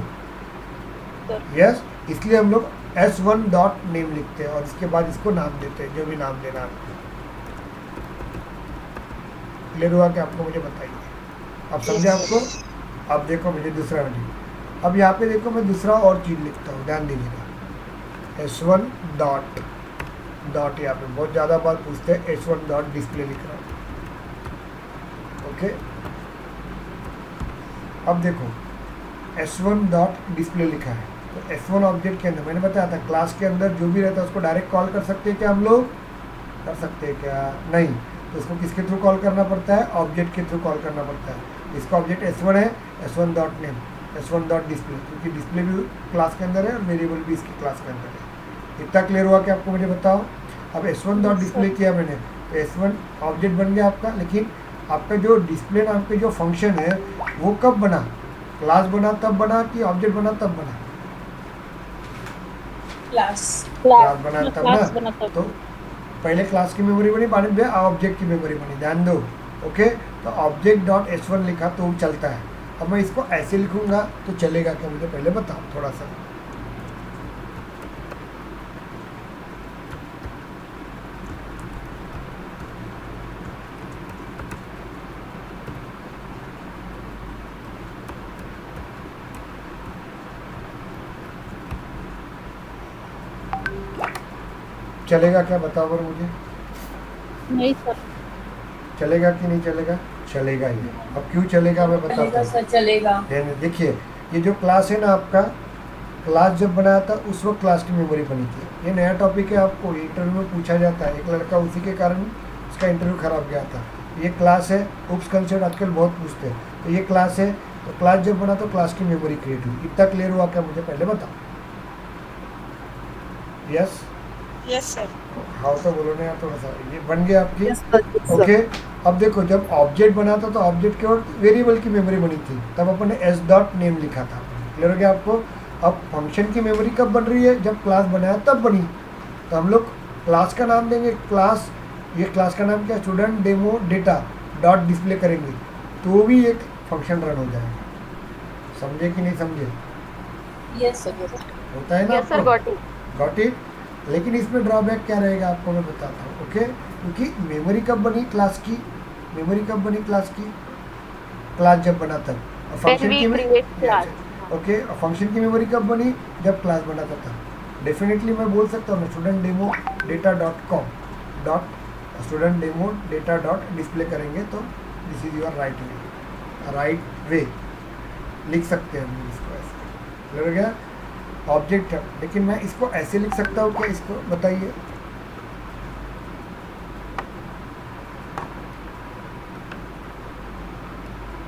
सर यस इसलिए हम लोग S1 डॉट नेम लिखते हैं और इसके बाद इसको नाम देते हैं, जो भी नाम देना आपको। क्लियर हुआ कि आपको? मुझे बताइए, अब समझे आपको? अब देखो मुझे दूसरा मिनट, अब यहाँ पे देखो मैं दूसरा और चीज़ लिखता हूँ, ध्यान दीजिएगा। S1 डॉट यहाँ पे बहुत ज़्यादा बार पूछते हैं, S1 डॉट डिस्प्ले लिख रहा हूँ। ओके अब देखो S1 डॉट डिस्प्ले लिखा है, तो S1 ऑब्जेक्ट के अंदर मैंने बताया था क्लास के अंदर जो भी रहता है उसको डायरेक्ट कॉल कर सकते हैं क्या हम लोग? कर सकते हैं क्या? नहीं, तो उसको किसके थ्रू कॉल करना पड़ता है? ऑब्जेक्ट के थ्रू कॉल करना पड़ता है। इसका ऑब्जेक्ट S1 है, S1 dot name, S1 dot display, क्योंकि डिस्प्ले भी क्लास के अंदर है और वेरिएबल भी इसकी क्लास के अंदर है। इतना क्लियर हुआ कि आपको? मुझे बताओ। अब S1 डॉट डिस्प्ले किया मैंने, तो S1 ऑब्जेक्ट बन गया आपका, लेकिन आपका जो डिस्प्ले नाम के जो फंक्शन है वो कब बना? क्लास बना तब बना कि ऑब्जेक्ट बना तब बना? क्लास क्लास बना तब क्लास ना, बना तब। तो पहले क्लास की मेमोरी बनी, बाद में ऑब्जेक्ट की मेमोरी बनी, ध्यान दो। ओके, तो ऑब्जेक्ट डॉट S1 लिखा तो वो चलता है। अब मैं इसको ऐसे लिखूंगा तो चलेगा क्या? मुझे पहले बताओ थोड़ा सा। चलेगा क्या? बताओ पर मुझे, नहीं सर, चलेगा कि नहीं चलेगा? चलेगा ही। अब क्यों चलेगा मैं बताता चलेगा हूँ। सर, चलेगा। देखिए ये जो क्लास है ना आपका, क्लास जब बनाया था उस वक्त क्लास की मेमोरी बनी थी। ये नया टॉपिक है, आपको इंटरव्यू में पूछा जाता है। एक लड़का उसी के कारण उसका इंटरव्यू खराब गया था। ये क्लास है, उप्स कंसेप्ट आजकल बहुत पूछते हैं। तो ये क्लास है, तो क्लास जब बना तो क्लास की मेमोरी क्रिएट हुई। इतना क्लियर हुआ क्या? मुझे पहले बताओ। Yes yes sir. हाँ तो बोलो ना यार थोड़ा सा, ये बन गया आपकी। ओके अब देखो जब ऑब्जेक्ट बना था तो ऑब्जेक्ट के और वेरिएबल की मेमोरी बनी थी, तब अपन ने S डॉट नेम लिखा था। क्लियर हो गया आपको? अब फंक्शन की मेमोरी कब बन रही है? जब क्लास बनाया तब बनी। तो हम लोग क्लास का नाम देंगे, क्लास, ये क्लास का नाम क्या? Student demo data dot display करेंगे तो भी एक फंक्शन रन हो जाएगा। समझे कि नहीं समझे? यस सर, होता है ना यस सर, आपको? Got it. Got it. लेकिन इसमें ड्रॉबैक क्या रहेगा आपको मैं बताता हूँ। ओके, क्योंकि मेमोरी कब बनी क्लास की? मेमोरी कब बनी क्लास की? क्लास जब बना तब। और फंक्शन we की create class. ओके, और फंक्शन की मेमोरी कब बनी? जब क्लास बना था तब। डेफिनेटली मैं बोल सकता हूँ student demo data dot com dot student demo data dot display करेंगे तो this is your right way लिख सकते हैं हम इसको ऐसे। लग गया? ऑब्जेक्ट है, लेकिन मैं इसको ऐसे लिख सकता हूँ क्या? इसको बताइए।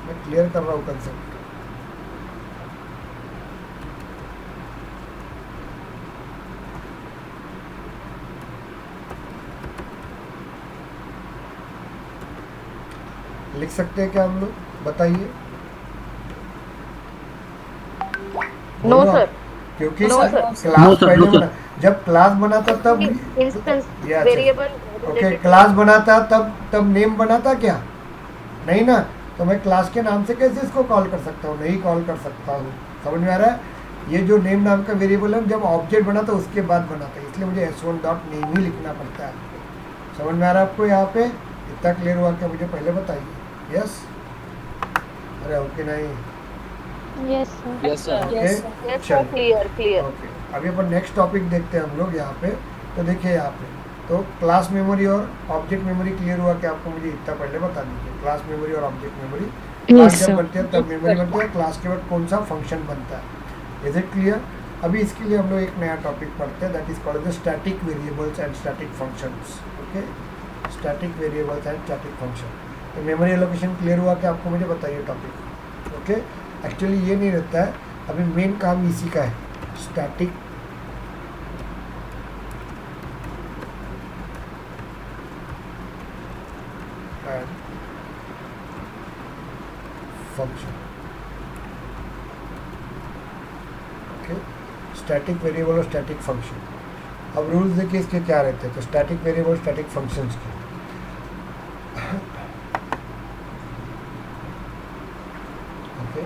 मैं क्लियर कर रहा हूँ कंसेप्ट। लिख सकते हैं क्या हम लोग? बताइए। नो बोलो सर, आप। क्योंकि No, sir. क्लास पहले बना, जब क्लास बना था तब इंस्टेंस या वेरिएबल ओके क्लास बना था तब नेम बना था क्या? नहीं ना, तो मैं क्लास के नाम से कैसे इसको कॉल कर सकता हूँ? नहीं कॉल कर सकता हूँ। समझ में आ रहा है? ये जो नेम नाम का वेरिएबल है जब ऑब्जेक्ट बना था उसके बाद बना था, इसलिए मुझे S1 डॉट नेम ही लिखना पड़ता है। समझ में आ रहा है आपको? यहाँ पे इतना क्लियर हुआ क्या? मुझे पहले बताइए। यस अरे ओके नहीं? Yes sir. Yes sir, yes sir, चलो क्लियर। ओके, अभी अपन नेक्स्ट टॉपिक देखते हैं हम लोग यहाँ पे। तो देखिए यहाँ पे तो क्लास मेमोरी और ऑब्जेक्ट मेमोरी क्लियर हुआ कि आपको? मुझे इतना पहले बता दीजिए। क्लास मेमोरी और ऑब्जेक्ट मेमोरी, क्लास जब बनती है तब मेमोरी बनती है, क्लास के बाद कौन सा फंक्शन बनता है। Is it clear? अभी इसके लिए हम लोग एक नया टॉपिक पढ़ते हैं, that is called the static variables and static functions. Okay, static variables and static function. तो मेमोरी एलोकेशन क्लियर हुआ कि आपको? मुझे बताइए टॉपिक। ओके, एक्चुअली ये नहीं रहता है, अभी मेन काम इसी का है, static and function. Okay, static variable और स्टैटिक फंक्शन। अब रूल्स देखिए इसके क्या रहते हैं, तो स्टैटिक वेरिएबल स्टैटिक फंक्शंस के। ओके,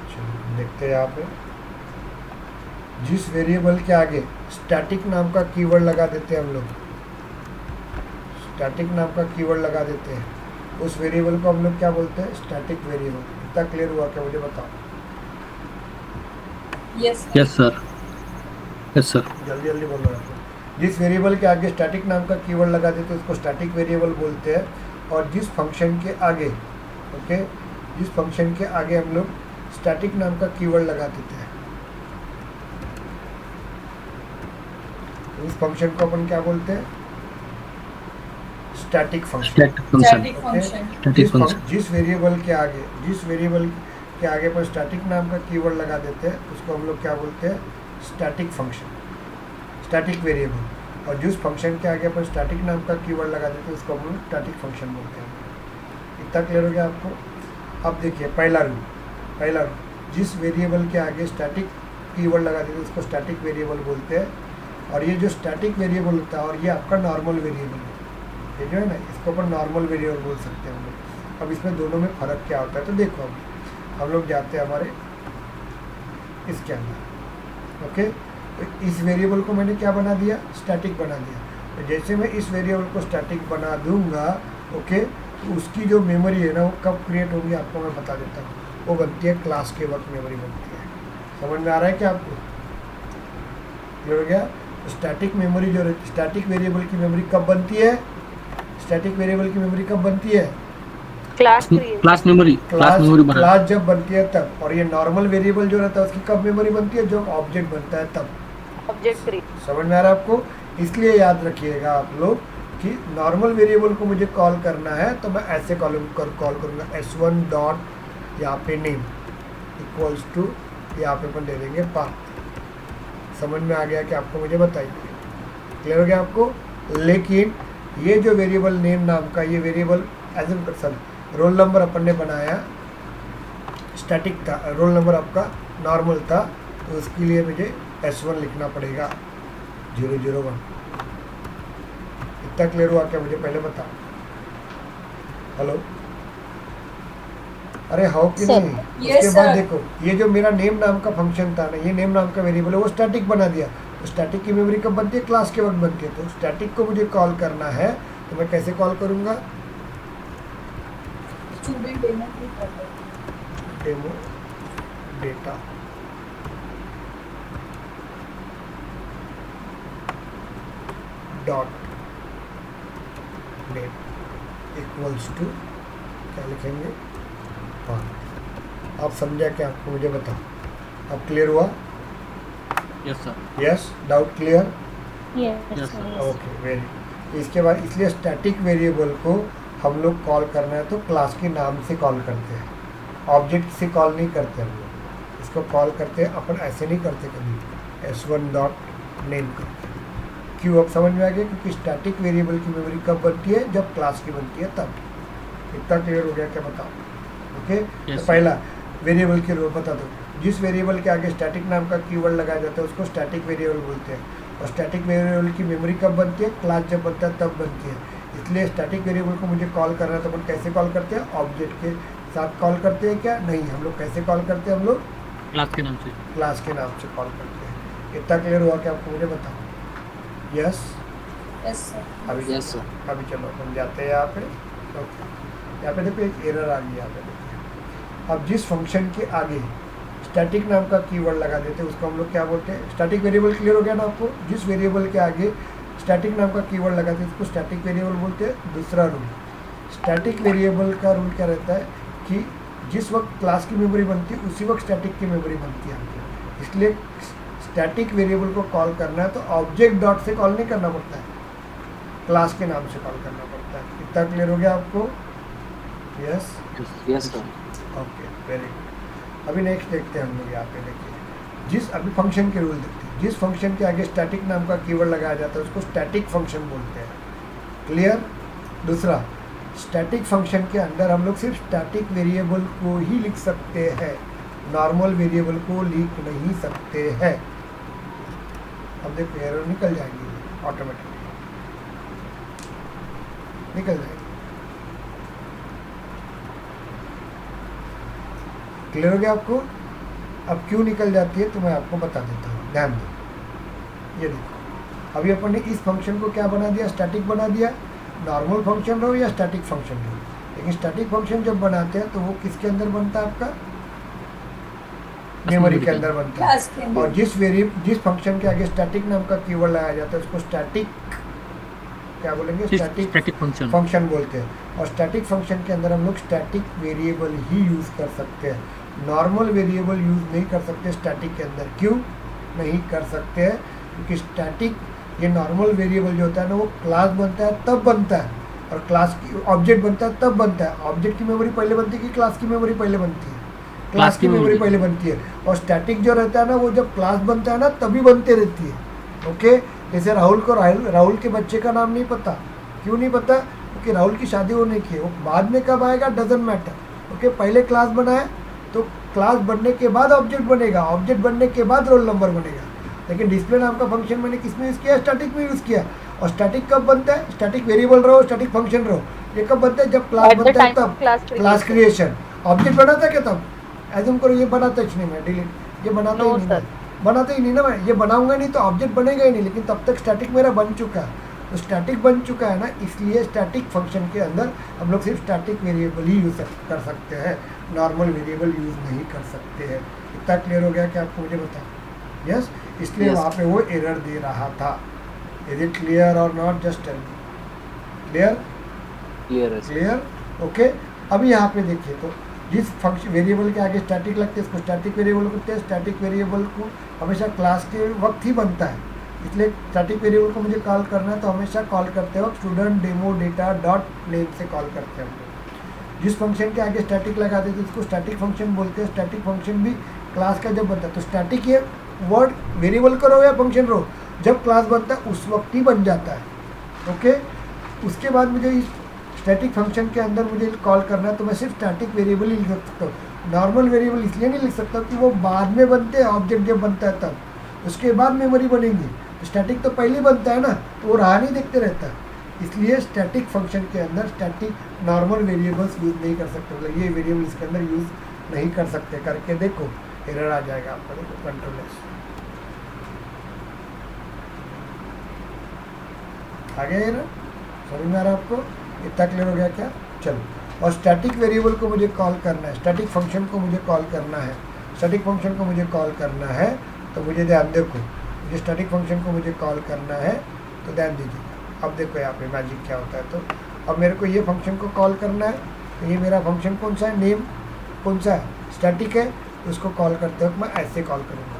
चलो देखते हैं यहाँ पे, जिस वेरिएबल के आगे स्टैटिक नाम का कीवर्ड लगा देते हैं हम लोग, स्टैटिक नाम का कीवर्ड लगा देते हैं, उस वेरिएबल को हम लोग क्या बोलते हैं, स्टैटिक वेरिएबल। इतना क्लियर हुआ क्या, मुझे बताओ। Yes. Yes sir, yes sir. जल्दी जल्दी बोलो आप लोग। जिस वेरिएबल के आगे स्टैटिक नाम का कीवर्ड लगा देते हैं उसको स्टैटिक वेरिएबल बोलते हैं, और जिस फंक्शन के आगे, ओके, जिस फंक्शन के आगे हम लोग स्टैटिक नाम का कीवर्ड लगा देते हैं, उस फंक्शन को अपन क्या बोलते हैं, static function. Static function, Static function. Static function. जिस वेरिएबल के आगे, जिस वेरिएबल के आगे पर स्टैटिक नाम का कीवर्ड लगा देते हैं उसको हम लोग क्या बोलते हैं, स्टैटिक फंक्शन, स्टैटिक वेरिएबल। और जिस फंक्शन के आगे पर स्टैटिक नाम का कीवर्ड लगा देते हैं उसको हम लोग स्टैटिक फंक्शन बोलते हैं। इतना क्लियर हो गया आपको। अब देखिए पहला रूल, पहला रूल, जिस वेरिएबल के आगे स्टैटिक कीवर्ड लगा देते हैं उसको स्टैटिक वेरिएबल बोलते हैं, और ये जो स्टैटिक वेरिएबल होता है और ये आपका नॉर्मल वेरिएबल है, ये जो है ना, इसको अपन नॉर्मल वेरिएबल बोल सकते हैं हम लोग। अब इसमें दोनों में फ़र्क क्या होता है, तो देखो अब हम लोग जाते हैं हमारे इसके अंदर, ओके। तो इस वेरिएबल को मैंने क्या बना दिया, स्टैटिक बना दिया। तो जैसे मैं इस वेरिएबल को स्टैटिक बना दूंगा, ओके, तो उसकी जो मेमोरी है ना वो कब क्रिएट होगी आपको मैं बता देता हूँ, वो बनती है क्लास के वक्त मेमोरी बनती है। समझ में आ रहा है क्या आपको, क्लियर हो गया। तो स्टैटिक मेमोरी जो रहती है, स्टैटिक वेरिएबल की मेमोरी कब बनती है, स्टैटिक वेरिएबल की मेमोरी कब बनती है, class create, class memory, class memory बना। क्लास जब बनती है तब। और ये नॉर्मल वेरिएबल जो रहता है उसकी कब मेमोरी बनती है, जब ऑब्जेक्ट बनता है तब। Object create. समझ में आ रहा है आपको। इसलिए याद रखिएगा आप लोग कि नॉर्मल वेरिएबल को मुझे कॉल करना है तो मैं ऐसे कॉल करूँगा, s1 डॉट यहाँ पे नेम इक्वल्स टू, यहाँ पे अपन दे देंगे पाथ। समझ में आ गया कि आपको, मुझे बताइए, क्लियर हो गया आपको। लेकिन ये जो वेरिएबल नेम नाम का ये variable as an person, roll number अपन ने बनाया स्टैटिक था, रोल नंबर आपका नॉर्मल था, तो उसके लिए मुझे s1 लिखना पड़ेगा 001। इतना क्लियर हुआ क्या, मुझे पहले बताओ। हेलो, अरे हाउ कि नहीं। Yes, उसके बाद sir. देखो ये जो मेरा नेम नाम का फंक्शन था ना, ये नेम नाम का वेरिएबल है वो स्टैटिक बना दिया। तो स्टैटिक की मेमोरी कब बनती है, क्लास के वक्त बनती है। तो स्टैटिक को मुझे कॉल करना है तो मैं कैसे कॉल करूँगा, Student demo click करते हैं। Demo data dot name equals to क्या लिखेंगे, पाथ। आप समझा क्या आपको, मुझे बताओ। अब क्लियर हुआ, yes sir, yes, doubt clear, yes sir. Okay, very. इसके बाद इसलिए स्टैटिक वेरिएबल को हम लोग कॉल करना है तो क्लास के नाम से कॉल करते हैं, ऑब्जेक्ट से कॉल नहीं करते हम लोग। इसको कॉल करते हैं अपन ऐसे नहीं करते कभी, s1 डॉट नेम करते हैं। क्यों, अब समझ में आ गया, क्योंकि स्टैटिक वेरिएबल की मेमोरी कब बनती है, जब क्लास की बनती है तब। इतना क्लियर हो गया क्या, बताओ। ओके, Yes, तो पहला वेरिएबल के रूल बता दो। जिस वेरिएबल के आगे स्टैटिक नाम का कीवर्ड लगाया जाता है उसको स्टैटिक वेरिएबल बोलते हैं, और स्टैटिक वेरिएबल की मेमोरी कब बनती है, क्लास जब बनता है तब बनती है। इसलिए स्टैटिक वेरिएबल को मुझे कॉल करना है तो अपन कैसे कॉल करते हैं, ऑब्जेक्ट के साथ कॉल करते हैं क्या, नहीं, हम लोग कैसे कॉल करते हैं, हम लोग क्लास के नाम से। क्लास के नाम से कॉल करते हैं। इतना क्लियर हुआ कि आपको, मुझे बताओ। Yes, Yes, sir. अभी यस सर। अभी चलो हम जाते हैं यहाँ पे। ओके, यहाँ पे देखो एक एरर आ गई, यहाँ पे देखिए। अब जिस फंक्शन के आगे स्टैटिक नाम का कीवर्ड लगा देते हैं उसको हम लोग क्या बोलते हैं, स्टैटिक वेरिएबल। क्लियर हो गया ना आपको। जिस वेरिएबल के आगे स्टैटिक नाम का कीवर्ड लगाते हैं उसको स्टैटिक वेरिएबल बोलते हैं। दूसरा रूल, स्टैटिक वेरिएबल का रूल क्या रहता है कि जिस वक्त क्लास की मेमोरी बनती है उसी वक्त स्टैटिक की मेमोरी बनती है। इसलिए स्टैटिक वेरिएबल को कॉल करना है तो ऑब्जेक्ट डॉट से कॉल नहीं करना पड़ता है, क्लास के नाम से कॉल करना पड़ता है। इतना क्लियर हो गया आपको, yes, yes sir. Okay, very good. अभी नेक्स्ट देखते हैं हम लोग, यहाँ पे देखिए, जिस अभी फंक्शन के रूल देखते हैं। जिस फंक्शन के आगे स्टैटिक नाम का कीवर्ड लगाया जाता है उसको स्टैटिक फंक्शन बोलते हैं। क्लियर। दूसरा, स्टैटिक फंक्शन के अंदर हम लोग सिर्फ स्टैटिक वेरिएबल को ही लिख सकते हैं, नॉर्मल वेरिएबल को लिख नहीं सकते हैं। अब देखो एरर निकल जाएंगी ऑटोमेटिकली, निकल जाएगी। क्लियर हो गया आपको? अब क्यों निकल जाती है तो मैं आपको बता देता हूँ, ध्यान दो। ये देखो अभी अपन ने इस फंक्शन को क्या बना दिया, स्टैटिक बना दिया। नॉर्मल फंक्शन रहो या स्टैटिक फंक्शन रहो, लेकिन स्टैटिक फंक्शन जब बनाते हैं तो वो किसके अंदर बनता है, आपका मेमोरी के अंदर बनता है। क्लास के अंदर। और जिस फंक्शन के आगे स्टैटिक नाम का कीवर्ड लगाया जाता है उसको स्टैटिक क्या बोलेंगे, स्टैटिक स्टैटिक फंक्शन। फंक्शन बोलते हैं। और स्टैटिक फंक्शन के अंदर हम लोग स्टैटिक वेरिएबल ही यूज़ कर सकते हैं, नॉर्मल वेरिएबल यूज़ नहीं कर सकते स्टैटिक के अंदर। क्यों नहीं कर सकते हैं? क्योंकि स्टैटिक ये नॉर्मल वेरिएबल जो होता है ना वो क्लास बनता है तब बनता है, और क्लास की ऑब्जेक्ट बनता है तब बनता है। ऑब्जेक्ट की मेमोरी पहले बनती है कि क्लास की मेमोरी पहले बनती है? क्लास की मेमोरी पहले बनती है। और स्टैटिक जो रहता है ना वो जब क्लास बनता है ना तभी बनते रहती है। ओके, जैसे राहुल को राहुल के बच्चे का नाम नहीं पता, क्यों नहीं पता? क्योंकि राहुल की शादी होने की है, वो बाद में कब आएगा डजंट मैटर। ओके, पहले क्लास बनाए तो क्लास बनने के बाद ऑब्जेक्ट बनेगा, ऑब्जेक्ट बनने के बाद रोल नंबर बनेगा। लेकिन डिस्प्ले नाम का फंक्शन मैंने किस में यूज़ किया, स्टैटिक में यूज़ किया। और स्टैटिक कब बनता है, स्टैटिक वेरिएबल रहो स्टैटिक फंक्शन रहो, ये कब बनता है, जब क्लास At the बनता है time of तब। class क्लास क्रिएशन ऑब्जेक्ट बनाता है क्या तब? एज्यूम करो ये बनाता ही नहीं, मैं डिलीट, ये बनाता ही No, नहीं sir. मैं, बनाता ही नहीं ना मैं, ये बनाऊंगा नहीं तो ऑब्जेक्ट बनेगा ही नहीं। लेकिन तब तक स्टैटिक मेरा बन चुका है, तो स्टैटिक बन चुका है ना, इसलिए स्टैटिक फंक्शन के अंदर हम लोग सिर्फ स्टैटिक वेरिएबल ही यूज़ कर सकते हैं, नॉर्मल वेरिएबल यूज़ नहीं कर सकते हैं। इतना क्लियर हो गया कि आपको मुझे बता? यस, इसलिए Yes. वहाँ पे वो एरर दे रहा था। Is it clear or not? Just tell me. Clear? Clear है। क्लियर? ओके। अब यहाँ पे देखिए तो जिस फंक्शन वेरिएबल के आगे स्टैटिक लगते हैं इसको स्टैटिक वेरिएबल कहते हैं। स्टैटिक वेरिएबल को हमेशा क्लास के वक्त ही बनता है, इसलिए स्टैटिक वेरिएबल को मुझे कॉल करना है तो हमेशा कॉल करते वक्त student demo data dot name से कॉल करते हैं हम लोग। जिस फंक्शन के आगे स्टैटिक लगा देते हैं उसको स्टैटिक फंक्शन बोलते हैं। स्टैटिक फंक्शन भी क्लास का जब बनता है तो स्टैटिक ये वर्ड वेरिएबल का रहो या फंक्शन रहो, जब क्लास बनता है उस वक्त ही बन जाता है। ओके, उसके बाद मुझे इस स्टैटिक फंक्शन के अंदर मुझे कॉल करना है तो मैं सिर्फ स्टैटिक वेरिएबल ही लिख सकता हूँ। नॉर्मल वेरिएबल इसलिए नहीं लिख सकता कि वो बाद में बनते हैं, ऑब्जेक्ट जब बनता है तब, उसके बाद मेमोरी बनेंगी। स्टैटिक तो पहले बनता है ना, तो वो राह नहीं देखते रहता है। इसलिए स्टैटिक फंक्शन के अंदर स्टैटिक नॉर्मल वेरिएबल्स यूज़ नहीं कर सकते, मतलब ये वेरिएबल इसके अंदर यूज़ नहीं कर सकते। करके देखो एरर आ जाएगा आपका, देखो कंट्रोल एस आ गया एरर। समझ में आ रहा है आपको? इतना क्लियर हो गया क्या? चलो, और स्टैटिक वेरिएबल को मुझे कॉल करना है, स्टैटिक फंक्शन को मुझे कॉल करना है, स्टैटिक फंक्शन को मुझे कॉल करना है तो मुझे ध्यान देखो, मुझे स्टैटिक फंक्शन को मुझे कॉल करना है तो ध्यान दीजिएगा। अब देखो यहाँ पे मैजिक क्या होता है। तो अब मेरे को ये फंक्शन को कॉल करना है, तो ये मेरा फंक्शन कौन सा है, नेम कौन सा है, स्टैटिक है, तो उसको कॉल करते वक्त मैं ऐसे कॉल करूँगा।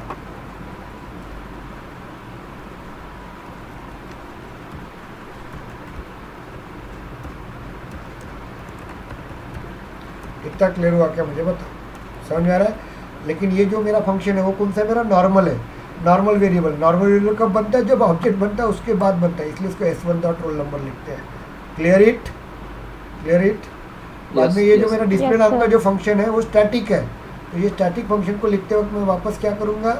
इतना क्लियर हुआ क्या मुझे बताओ? समझ में आ रहा है? लेकिन ये जो मेरा फंक्शन है वो कौन सा है, मेरा नॉर्मल है, नॉर्मल वेरिएबल। नॉर्मल वेरिएबल कब बनता है, जब ऑब्जेक्ट बनता है उसके बाद बनता है, इसलिए इसको S1 डॉट रोल नंबर लिखते हैं। Clear it? Clear it? बाद में ये जो मेरा डिस्प्ले नाम का जो फंक्शन है वो स्टैटिक है, तो ये स्टैटिक फंक्शन को लिखते वक्त मैं वापस क्या करूँगा,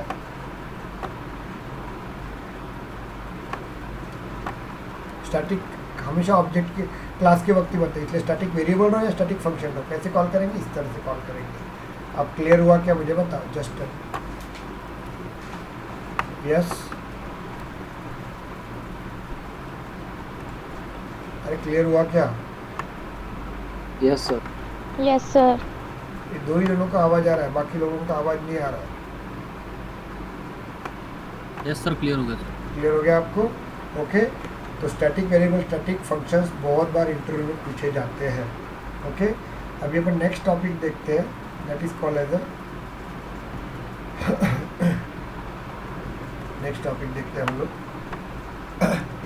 स्टैटिक हमेशा ऑब्जेक्ट के क्लास के वक्त ही बनता है, इसलिए स्टैटिक वेरिएबल रहो या स्टैटिक फंक्शन रहो, कैसे कॉल करेंगे, इस तरह से कॉल करेंगे। अब क्लियर हुआ क्या मुझे बताओ? जस्ट यस, अरे क्लियर हुआ क्या? Yes sir. Yes, sir. ये दो ही जनों का आवाज आ रहा है, बाकी लोगों का आवाज नहीं आ रहा है। यस सर, क्लियर हो गया सर। क्लियर हो गया आपको? ओके, तो स्टैटिक वेरिएबल स्टैटिक फंक्शंस बहुत बार इंटरव्यू में पूछे जाते हैं। ओके, अभी अपन नेक्स्ट टॉपिक देखते हैं, that is called as next topic देखते हैं हम लोग।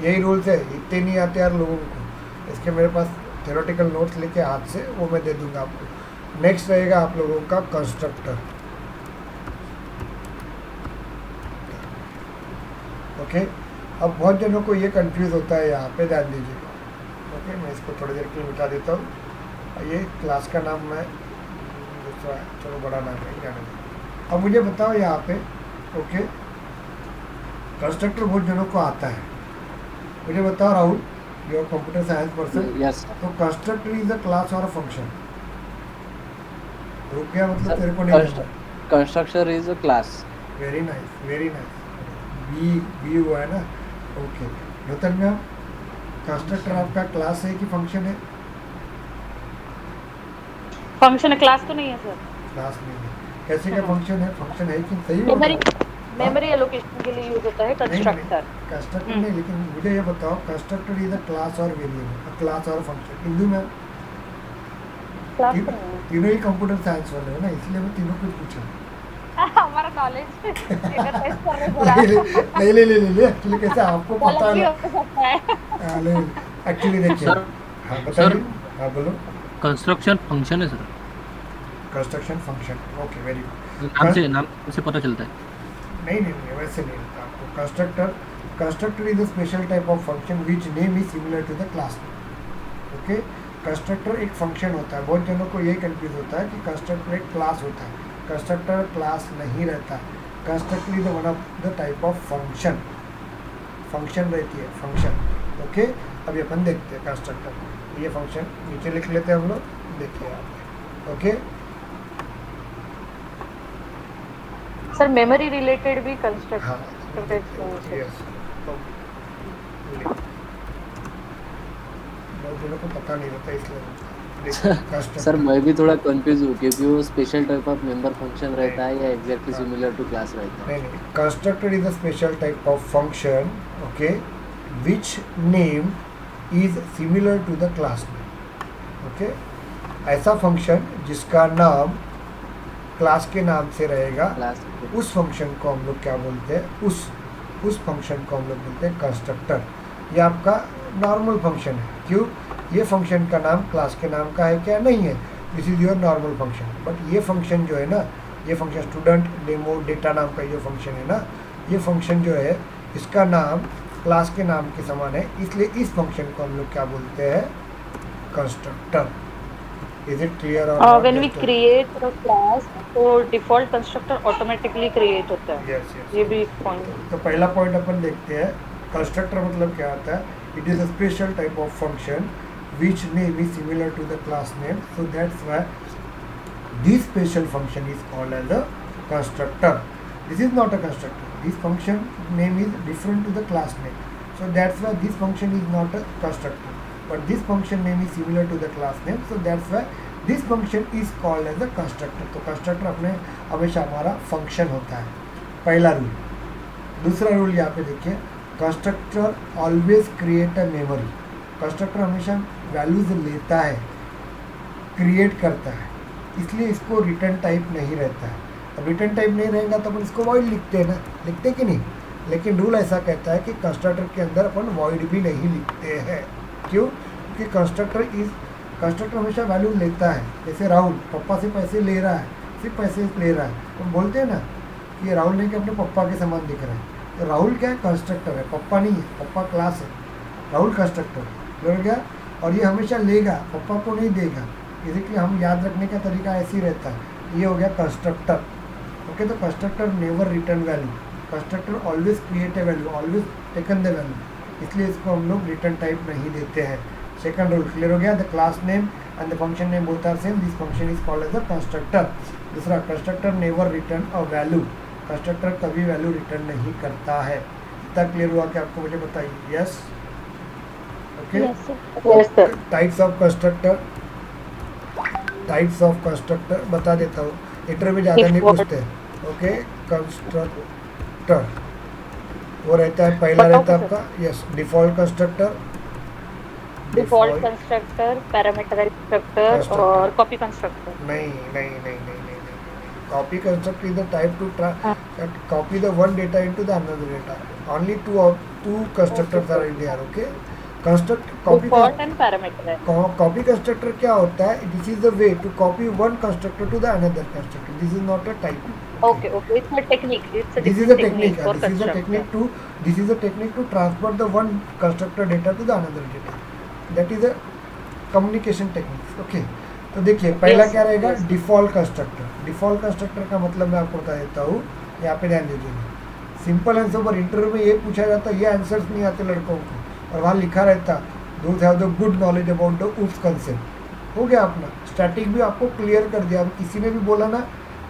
यही रूल्स है, इतने नहीं आते यार लोगों को, इसके मेरे पास थ्योरेटिकल नोट्स लेके हाथ से वो मैं दे दूंगा आपको। नेक्स्ट रहेगा आप लोगों का कंस्ट्रक्टर। ओके, अब बहुत जनों को ये कंफ्यूज होता है, यहाँ पे ध्यान दीजिएगा। ओके, मैं इसको थोड़ी देर के लिए मिटा देता हूँ। ये क्लास का नाम मैं दूसरा है, चलो बड़ा नाम है, क्या नाम है। अब मुझे बताओ यहाँ पे, ओके, कंस्ट्रक्टर बहुत जनों को आता है, मुझे बताओ Rahul, your computer science person, Yes, sir. तो कंस्ट्रक्टर इज अ क्लास और अ फंक्शन। रुक गया मतलब Sir, तेरे को नहीं पता। Constructor is a class. Very nice, very nice. B हुआ है ना, ओके। नूतन मैम, कंस्ट्रक्टर आपका क्लास है कि फंक्शन है? फंक्शन क्लास तो नहीं है सर। क्लास नहीं है, कैसे क्या फंक्शन है? फंक्शन है कि सही मेमोरी होता मेमोरी एलोकेशन के लिए यूज होता है कंस्ट्रक्टर। कंस्ट्रक्टर नहीं, लेकिन मुझे ये बताओ कंस्ट्रक्टर इज अ क्लास और वेरिएबल, क्लास और फंक्शन। हिंदू में क्लास तो नहीं तीनों ही कंप्यूटर साइंस वाले हो ना, इसलिए मैं तीनों को पूछा। है। हमारा नॉलेज एनालाइज कर रहे नहीं ले ले ले ले एक्चुअली कैसे आपको पता गलत भी है? हो सकता है। एक्चुअली देखिए, सर, हाँ बताइए, हाँ बोलो। कंस्ट्रक्शन फंक्शन है sir, construction function, okay very good. नाम से पता चलता है। नहीं वैसे नहीं होता आपको। Constructor is a special type of function which name is similar to the class name. Okay, constructor एक फंक्शन होता है। बहुत जनों को यही कंफ्यूज होता है कि कंस्ट्रक्टर एक क्लास होता है। कंस्ट्रक्टर क्लास नहीं रहता। Constructor is one of the type of function, function रहती है, फंक्शन। ओके, अभी अपन देखते हैं कंस्ट्रक्टर, ये फंक्शन नीचे लिख लेते हैं हम लोग, देखिए आप। ओके, सर मेमोरी रिलेटेड भी हाँ कंस्ट्रक्टर यस, बहुत जनों को पता नहीं रहता इसलिए। सर मैं भी थोड़ा कंफ्यूज हूँ क्योंकि वो special type of member function रहता है या एग्जैक्टली सिमिलर टू क्लास रहता है। नहीं, constructor is a special type of function, okay, which name is similar to the class name. Okay, ऐसा फंक्शन जिसका नाम क्लास के नाम से रहेगा, क्लास उस फंक्शन को हम लोग क्या बोलते हैं? उस फंक्शन को हम लोग बोलते हैं कंस्ट्रक्टर। ये आपका नॉर्मल फंक्शन है। क्यों? ये फंक्शन का नाम क्लास के नाम का है क्या? नहीं है, this is your normal function. But ये फंक्शन जो है ना, ये फंक्शन स्टूडेंट डेमो डेटा नाम का ये फंक्शन है ना, ये फंक्शन जो है इसका नाम क्लास के नाम के समान है, इसलिए इस फंक्शन को हम लोग क्या बोलते हैं? कंस्ट्रक्टर। Is it clear? और when we create a class तो डिफॉल्ट कंस्ट्रक्टर ऑटोमेटिकली क्रिएट होता है। Yes yes. ये भी एक पॉइंट। तो पहला पॉइंट अपन देखते हैं, कंस्ट्रक्टर मतलब क्या होता है? It is a special type of function which name is similar to the class name, so that's why this special function is called as a constructor. This is not a constructor, this function name is different to the class name, so that's why this function is not a constructor, but this function name is similar to the class name, so that's why this function is called as a constructor. तो constructor अपने हमेशा हमारा function होता है, पहला रूल। दूसरा रूल यहाँ पे देखिए, constructor always create a memory. Constructor हमेशा वैल्यूज लेता है, क्रिएट करता है, इसलिए इसको रिटर्न टाइप नहीं रहता है। अब रिटर्न टाइप नहीं रहेगा तो अपन इसको वॉइड लिखते हैं ना, लिखते कि नहीं? लेकिन रूल ऐसा कहता है कि कंस्ट्रक्टर के अंदर अपन वॉइड भी नहीं लिखते हैं। क्यों? क्योंकि कंस्ट्रक्टर हमेशा वैल्यू लेता है। जैसे राहुल पप्पा से पैसे ले रहा है, सिर्फ पैसे ले रहा है, तो बोलते हैं ना कि राहुल नहीं कि अपने पप्पा के समान दिख रहा है। तो राहुल क्या है? कंस्ट्रक्टर है, पप्पा नहीं है, पप्पा क्लास है, राहुल कंस्ट्रक्टर है, गया। और ये हमेशा लेगा, पप्पा को नहीं देगा, इसलिए हम याद रखने का तरीका ऐसे ही रहता है। ये हो गया कंस्ट्रक्टर। ओके, तो constructor never return value, constructor always create a value, always taken the value, इसलिए इसको हम लोग रिटर्न टाइप नहीं देते हैं। सेकंड रूल क्लियर हो गया? The class name and the function name both are same, this function is called as a constructor. दूसरा, constructor never return a value, constructor कभी वैल्यू रिटर्न नहीं करता है। इतना क्लियर हुआ कि आपको? मुझे बताइए। Yes, okay. Yes sir. Types of constructor, types of constructor बता देता हूँ, इंटरव्यू में ज़्यादा नहीं पूछते हैं। ओके, कंस्ट्रक्टर वो रहता है, पहला रहता है आपका, yes, default constructor, default constructor, parameterized constructor और कॉपी कंस्ट्रक्टर। नहीं, copy constructor is the type to copy the one data into the another data. Only two constructors are there. Okay, default and parameterized. copy constructor क्या होता है? This is the way to copy one constructor to the another constructor. This is not a type. Okay, it's a technique. This is a technique. This is a technique to transfer the one constructor data to the another data. That is a communication technique. Okay. तो देखिए पहला क्या रहेगा? Default constructor. डिफ़ॉल्ट कंस्ट्रक्टर का मतलब मैं आपको बता देता हूँ, यहाँ पे ध्यान दीजिएगा। सिंपल आंसर पर इंटरव्यू में ये पूछा जाता, ये आंसर्स नहीं आते लड़कों को, और वहाँ लिखा रहता those have the good knowledge about the उस कंसेप्ट। हो गया अपना स्टैटिक भी आपको क्लियर कर दिया। अब किसी ने भी बोला ना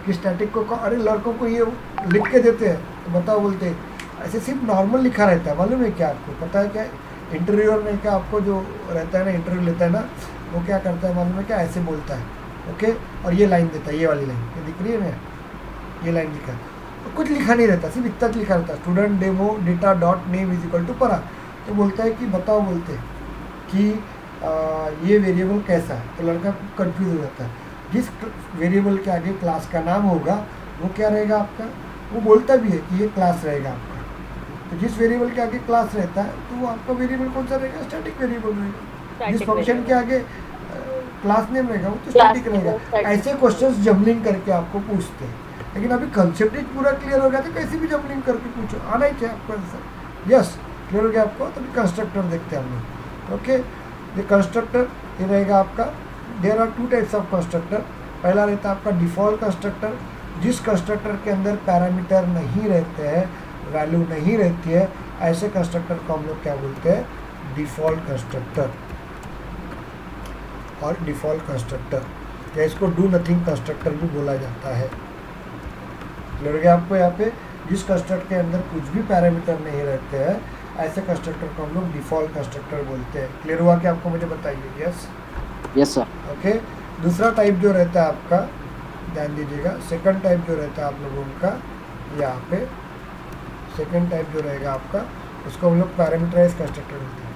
कि स्टैटिक को अरे लड़कों को ये लिख के देते हैं तो बताओ, बोलते हैं ऐसे सिर्फ नॉर्मल लिखा रहता है, मालूम है क्या आपको? पता है क्या इंटरव्यूअर ने क्या आपको जो रहता है ना, इंटरव्यू लेता है ना, वो क्या करता है मालूम है क्या? ऐसे बोलता है ओके, और ये लाइन देता है, ये वाली लाइन, ये दिख रही है ना, ये लाइन लिखा है, तो कुछ लिखा नहीं रहता, सिर्फ इतना लिखा रहता है, student demo data dot name is equal to परा। तो बोलता है कि बताओ, बोलते हैं कि ये वेरिएबल कैसा है, तो लड़का कंफ्यूज हो जाता है। जिस वेरिएबल के आगे क्लास का नाम होगा वो क्या रहेगा आपका, वो बोलता भी है कि ये क्लास रहेगा आपका। तो जिस वेरिएबल के आगे क्लास रहता है तो वो आपका वेरिएबल कौन सा रहेगा? स्टैटिक वेरिएबल रहेगा। जिस फंक्शन के आगे क्लास नेम रहेगा वो तो स्टैटिक रहेगा। ऐसे क्वेश्चंस जम्बलिंग करके आपको पूछते हैं, लेकिन अभी कंसेप्ट पूरा क्लियर हो गया तो कैसे भी जम्बलिंग करके पूछो, आना ही चाहिए आपको आंसर। यस, क्लियर हो गया आपको? तो कंस्ट्रक्टर देखते हैं हम लोग। ओके, ये कंस्ट्रक्टर ये रहेगा आपका। There are two types of constructor. पहला रहता है आपका डिफ़ॉल्ट कंस्ट्रक्टर, जिस कंस्ट्रक्टर के अंदर पैरामीटर नहीं रहते हैं, वैल्यू नहीं रहती है, ऐसे कंस्ट्रक्टर को हम लोग क्या बोलते हैं? डिफ़ॉल्ट कंस्ट्रक्टर और डिफ़ॉल्ट कंस्ट्रक्टर, या इसको डू नथिंग कंस्ट्रक्टर भी बोला जाता है। क्लियर हो गया आपको? यहाँ पे जिस कंस्ट्रक्टर के अंदर कुछ भी पैरामीटर नहीं रहते हैं, ऐसे कंस्ट्रक्टर को हम लोग डिफ़ॉल्ट कंस्ट्रक्टर बोलते हैं। क्लियर हुआ कि आपको? मुझे बताइए। Yes yes sir. ओके। दूसरा टाइप जो रहता है आपका, ध्यान दीजिएगा, सेकंड टाइप जो रहता है आप लोगों का, यहाँ पे सेकंड टाइप जो रहेगा आपका, उसको हम लोग पैरामीटराइज कंस्ट्रक्टर बोलते हैं।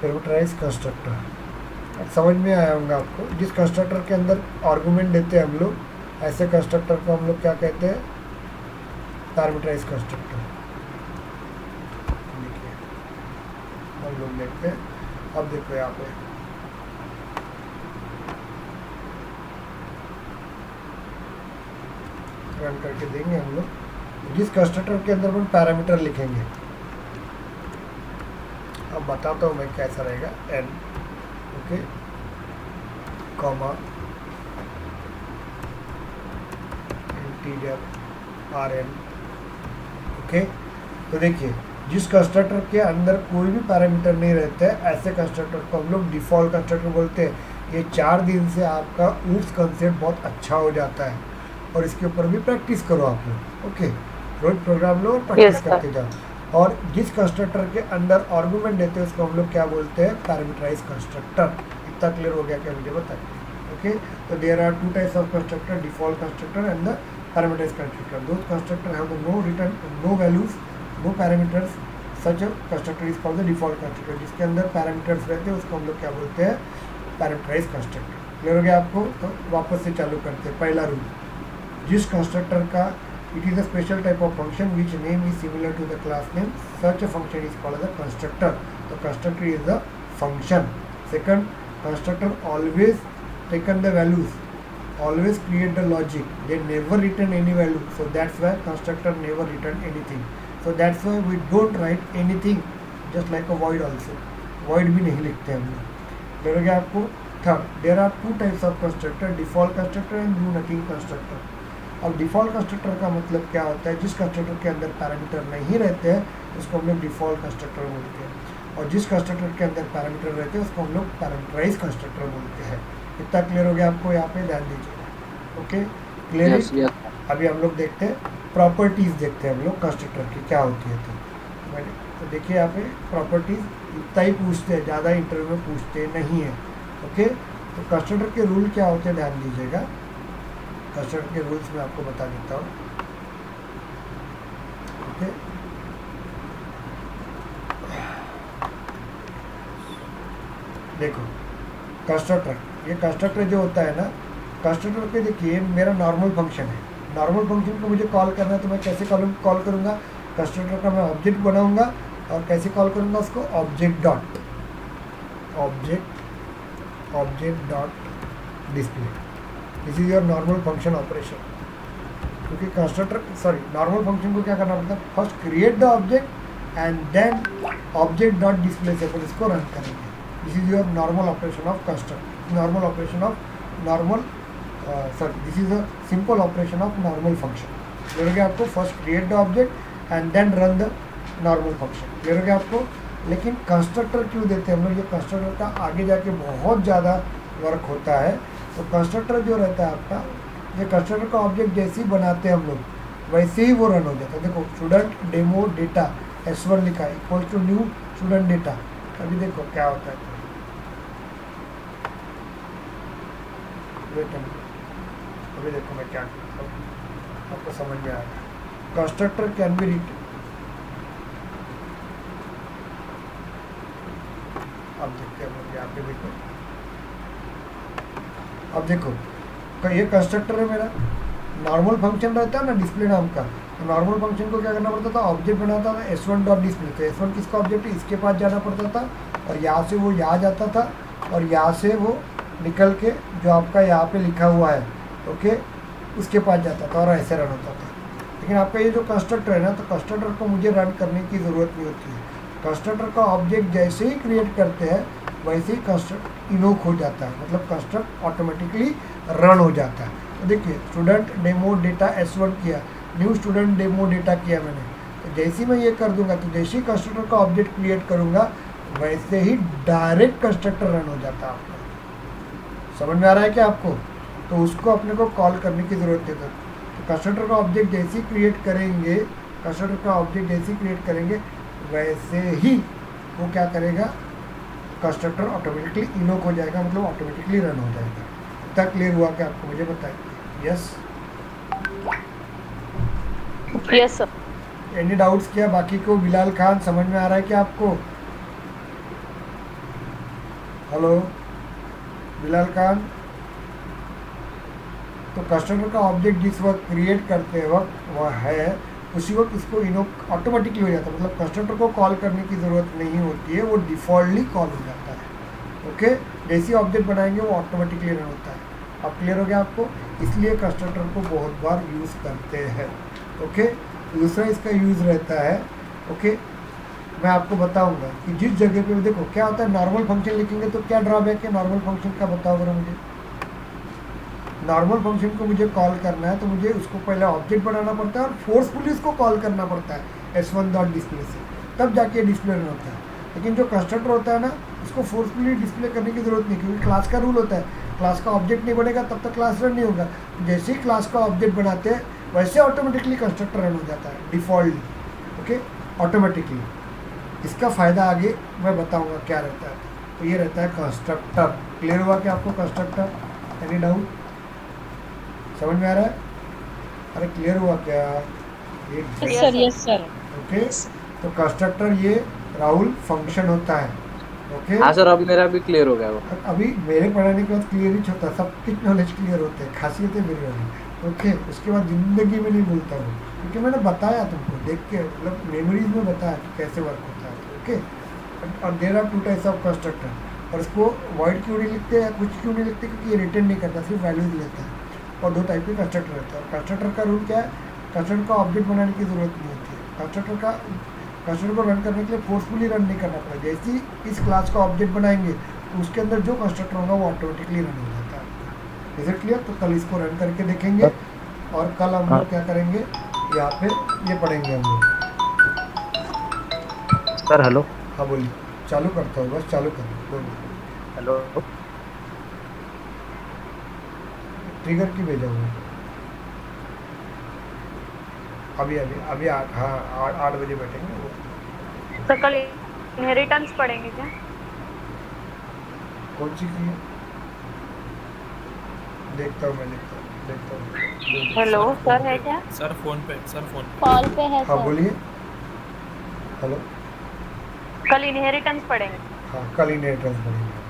पैरामीटराइज कंस्ट्रक्टर समझ में आया होगा आपको। जिस कंस्ट्रक्टर के अंदर आर्गुमेंट देते हैं हम लोग, ऐसे कंस्ट्रक्टर को हम लोग क्या कहते हैं? Parameterized constructor. देखिए हम लोग देखते हैं, अब देखो यहाँ पे रन करके देंगे हम लोग। जिस कंस्ट्रक्टर के अंदर हम पैरामीटर लिखेंगे, अब बताता हूँ मैं कैसा रहेगा। N okay, comma integer R N. Okay, तो देखिए जिस कंस्ट्रक्टर के अंदर कोई भी पैरामीटर नहीं रहते हैं, ऐसे कंस्ट्रक्टर को हम लोग डिफ़ॉल्ट कंस्ट्रक्टर बोलते हैं। ये 4 दिन से आपका ऊप्स कंसेप्ट बहुत अच्छा हो जाता है, और इसके ऊपर भी प्रैक्टिस करो आप लोग। ओके, रोज प्रोग्राम लो और प्रैक्टिस करते जाओ। और जिस कंस्ट्रक्टर के अंदर आर्गुमेंट देते हैं उसको हम लोग क्या बोलते हैं? Parameterized constructor. इतना क्लियर हो गया क्या? मुझे बताइए। ओके, तो there are two types of constructor, default constructor and the parameterized constructor. Those constructor have the no return, no values, no parameters, such a constructor is called the default constructor. जिसके अंदर पैरामीटर्स रहते हैं उसको हम लोग क्या बोलते हैं? Parameterized constructor. क्लियर हो गया आपको? तो वापस से चालू करते हैं। पहला रूल, जिस कंस्ट्रक्टर का it is a special type of function which name is similar to the class name, such a function is called the constructor. तो constructor is the function. Second, constructor always taken the values, always create the logic, they never return any value, so that's why constructor never return anything, so that's why we don't write anything, just like a void also, void भी नहीं लिखते हम लोग। लग गया आपको? Third, there are two types of constructor, default constructor and do nothing constructor। अब डिफ़ॉल्ट कंस्ट्रक्टर का मतलब क्या होता है? जिस कंस्ट्रक्टर के अंदर पैरामीटर नहीं रहते हैं उसको हम लोग डिफ़ॉल्ट कंस्ट्रक्टर बोलते हैं, और जिस कंस्ट्रक्टर के अंदर पैरामीटर रहते हैं उसको हम लोग पैरामीटराइज कंस्ट्रक्टर बोलते हैं। इतना क्लियर हो गया आपको? यहाँ पे ध्यान दीजिएगा। Okay, clear? yes. अभी हम लोग देखते हैं प्रॉपर्टीज़, देखते हैं हम लोग कंस्ट्रक्टर की क्या होती है। तो देखिए यहाँ पे प्रॉपर्टीज़ इतना ही पूछते हैं, ज़्यादा इंटरव्यू में पूछते नहीं है। ओके, तो कंस्ट्रक्टर के रूल क्या होते हैं ध्यान दीजिएगा। कंस्ट्रक्टर के रूल्स मैं आपको बता देता हूँ। ओके, देखो कंस्ट्रक्टर, ये कंस्ट्रक्टर जो होता है ना, कंस्ट्रक्टर पे देखिए मेरा नॉर्मल फंक्शन है। नॉर्मल फंक्शन को मुझे कॉल करना है तो मैं कैसे कॉल करूँगा? कंस्ट्रक्टर का मैं ऑब्जेक्ट बनाऊँगा और कैसे कॉल करूँगा उसको? Object dot display. This is your normal function operation. क्योंकि कंस्ट्रक्टर नॉर्मल फंक्शन को क्या करना पड़ता है? First create the object and then object dot display से अपन इसको रन करेंगे। This is your normal operation of construct, normal operation of normal sir this is a simple operation of normal function. Clear हो गया आपको? First create the object and then run the normal function. Clear हो गया आपको? लेकिन कंस्ट्रक्टर क्यों देते हैं हम लोग? ये कंस्ट्रक्टर का आगे जाके बहुत ज़्यादा वर्क होता है। तो कंस्ट्रक्टर जो रहता है आपका, ये कंस्ट्रक्टर का ऑब्जेक्ट जैसे ही बनाते हैं हम लोग वैसे ही वो रन हो जाता है। देखो स्टूडेंट डेमो डेटा S1 लिखा है equal to new student data. अभी देखो क्या होता है। अभी देखो मैं क्या करता हूँ, आपको समझ में आएगा। कंस्ट्रक्टर कैन बी रिटन, अब देखते हैं हम यहाँ पे देखो। अब देखो ये कंस्ट्रक्टर है मेरा, नॉर्मल फंक्शन रहता है ना डिस्प्ले नाम का। तो नॉर्मल फंक्शन को क्या करना पड़ता था? ऑब्जेक्ट बनाता था S1 डॉट डिस्प्ले। तो S1 किसका ऑब्जेक्ट है? इसके पास जाना पड़ता था और यहाँ से वो यहाँ जाता था और यहाँ से वो निकल के जो आपका यहाँ पे लिखा हुआ है ओके उसके पास जाता था और ऐसे रन होता था। लेकिन आपका ये जो कंस्ट्रक्टर है ना, तो कंस्ट्रक्टर को मुझे रन करने की ज़रूरत नहीं होती है। कंस्ट्रक्टर का ऑब्जेक्ट जैसे ही क्रिएट करते हैं वैसे ही कंस्ट्रक्ट इनोक हो जाता है, मतलब कंस्ट्रक्ट ऑटोमेटिकली रन हो जाता है। तो देखिए स्टूडेंट डेमो डेटा S1 किया, न्यू स्टूडेंट डेमो डेटा किया मैंने। तो जैसे ही मैं ये कर दूंगा, तो जैसे ही कंस्ट्रक्टर का ऑब्जेक्ट क्रिएट करूंगा वैसे ही डायरेक्ट कंस्ट्रक्टर रन हो जाता है आपका। समझ में आ रहा है क्या आपको? तो उसको अपने को कॉल करने की ज़रूरत नहीं है। तो कंस्ट्रक्टर का ऑब्जेक्ट जैसे ही क्रिएट करेंगे, कंस्ट्रक्टर का ऑब्जेक्ट जैसे ही क्रिएट करेंगे वैसे ही वो क्या करेगा? कंस्ट्रक्टर ऑटोमेटिकली इनोक हो जाएगा, मतलब ऑटोमेटिकली रन हो जाएगा। इतना क्लियर हुआ क्या आपको? मुझे बताइए। Yes yes sir. Any doubts क्या बाकी को? बिलाल खान समझ में आ रहा है क्या आपको? हेलो बिलाल खान। तो कंस्ट्रक्टर का ऑब्जेक्ट जिस वक्त क्रिएट करते वक्त वह है उसी वक्त इसको इनोक ऑटोमेटिकली हो जाता है, मतलब कंस्ट्रक्टर को कॉल करने की ज़रूरत नहीं होती है, वो डिफ़ॉल्टली कॉल हो जाता है। ओके जैसे ऑब्जेक्ट बनाएंगे वो ऑटोमेटिकली रन होता है। अब क्लियर हो गया आपको? इसलिए कंस्ट्रक्टर को बहुत बार यूज़ करते हैं। ओके दूसरा इसका यूज़ रहता है ओके मैं आपको बताऊंगा कि जिस जगह पे देखो क्या होता है। नॉर्मल फंक्शन लिखेंगे तो क्या ड्रॉबैक है नॉर्मल फंक्शन का? बताओ अगर मुझे नॉर्मल फंक्शन को मुझे कॉल करना है तो मुझे उसको पहले ऑब्जेक्ट बनाना पड़ता है और फोर्सफुली उसको कॉल करना पड़ता है S1 डॉट डिस्प्ले से, तब जाके डिस्प्ले रन होता है। लेकिन जो कंस्ट्रक्टर होता है ना उसको फोर्सफुली डिस्प्ले करने की ज़रूरत नहीं, क्योंकि क्लास का रूल होता है क्लास का ऑब्जेक्ट नहीं बनेगा तब तक क्लास रन नहीं होगा। जैसे ही क्लास का ऑब्जेक्ट बनाते हैं वैसे ऑटोमेटिकली कंस्ट्रक्टर रन हो जाता है डिफ़ॉल्टली ओके ऑटोमेटिकली। इसका फ़ायदा आगे मैं बताऊंगा क्या रहता है। तो ये रहता है कंस्ट्रक्टर। क्लियर हुआ क्या आपको कंस्ट्रक्टर? Any doubt? समझ में आ रहा है? अरे क्लियर हुआ क्या? Yes sir. ओके तो कंस्ट्रक्टर ये राहुल फंक्शन होता है। ओके हाँ सर, अब मेरा भी क्लियर हो गया वो। अभी मेरे पढ़ाने के बाद क्लियर ही होता है, सब कुछ नॉलेज क्लियर होते हैं, खासियत है मेरी वाली। ओके उसके बाद ज़िंदगी में नहीं भूलता हूँ, क्योंकि मैंने बताया तुमको देख के, मतलब मेमोरीज में बताया कि कैसे वर्क होता है। ओके और there are two types of constructor, और इसको वर्ड क्यों नहीं लिखते या कुछ क्यों नहीं लिखते? क्योंकि ये रिटर्न नहीं करता, सिर्फ वैल्यूज लेता है। और दो टाइप के कंस्ट्रक्टर रहता है। कंस्ट्रक्टर का रूल क्या है? कंस्ट्रक्टर का ऑब्जेक्ट बनाने की ज़रूरत नहीं होती है। कंस्ट्रक्टर को रन करने के लिए फोर्सफुली रन नहीं करना पड़ेगा। जैसे ही इस क्लास का ऑब्जेक्ट बनाएंगे तो उसके अंदर जो कंस्ट्रक्टर होगा वो ऑटोमेटिकली रन हो जाता है। Is it clear? तो कल इसको रन करके देखेंगे और कल हम लोग क्या करेंगे यहाँ पे ये पढ़ेंगे हम लोग। Sir hello. हाँ बोलिए, चालू करता हूँ, बस चालू कर बोलिए। हेलो ट्रिगर की भेजा हुआ अभी अभी अभी 8 बजे बैठेंगे वो। सर कल इनहेरिटेंस पढ़ेंगे क्या? कौन सी की? देखता हूँ मैं, देखता हूँ। हेलो सर है क्या? सर फोन पे कॉल पे है हाँ सर। बोलिए। हेलो कल इनहेरिटेंस पढ़ेंगे। हाँ कल इनहेरिटेंस पढ़ेंगे।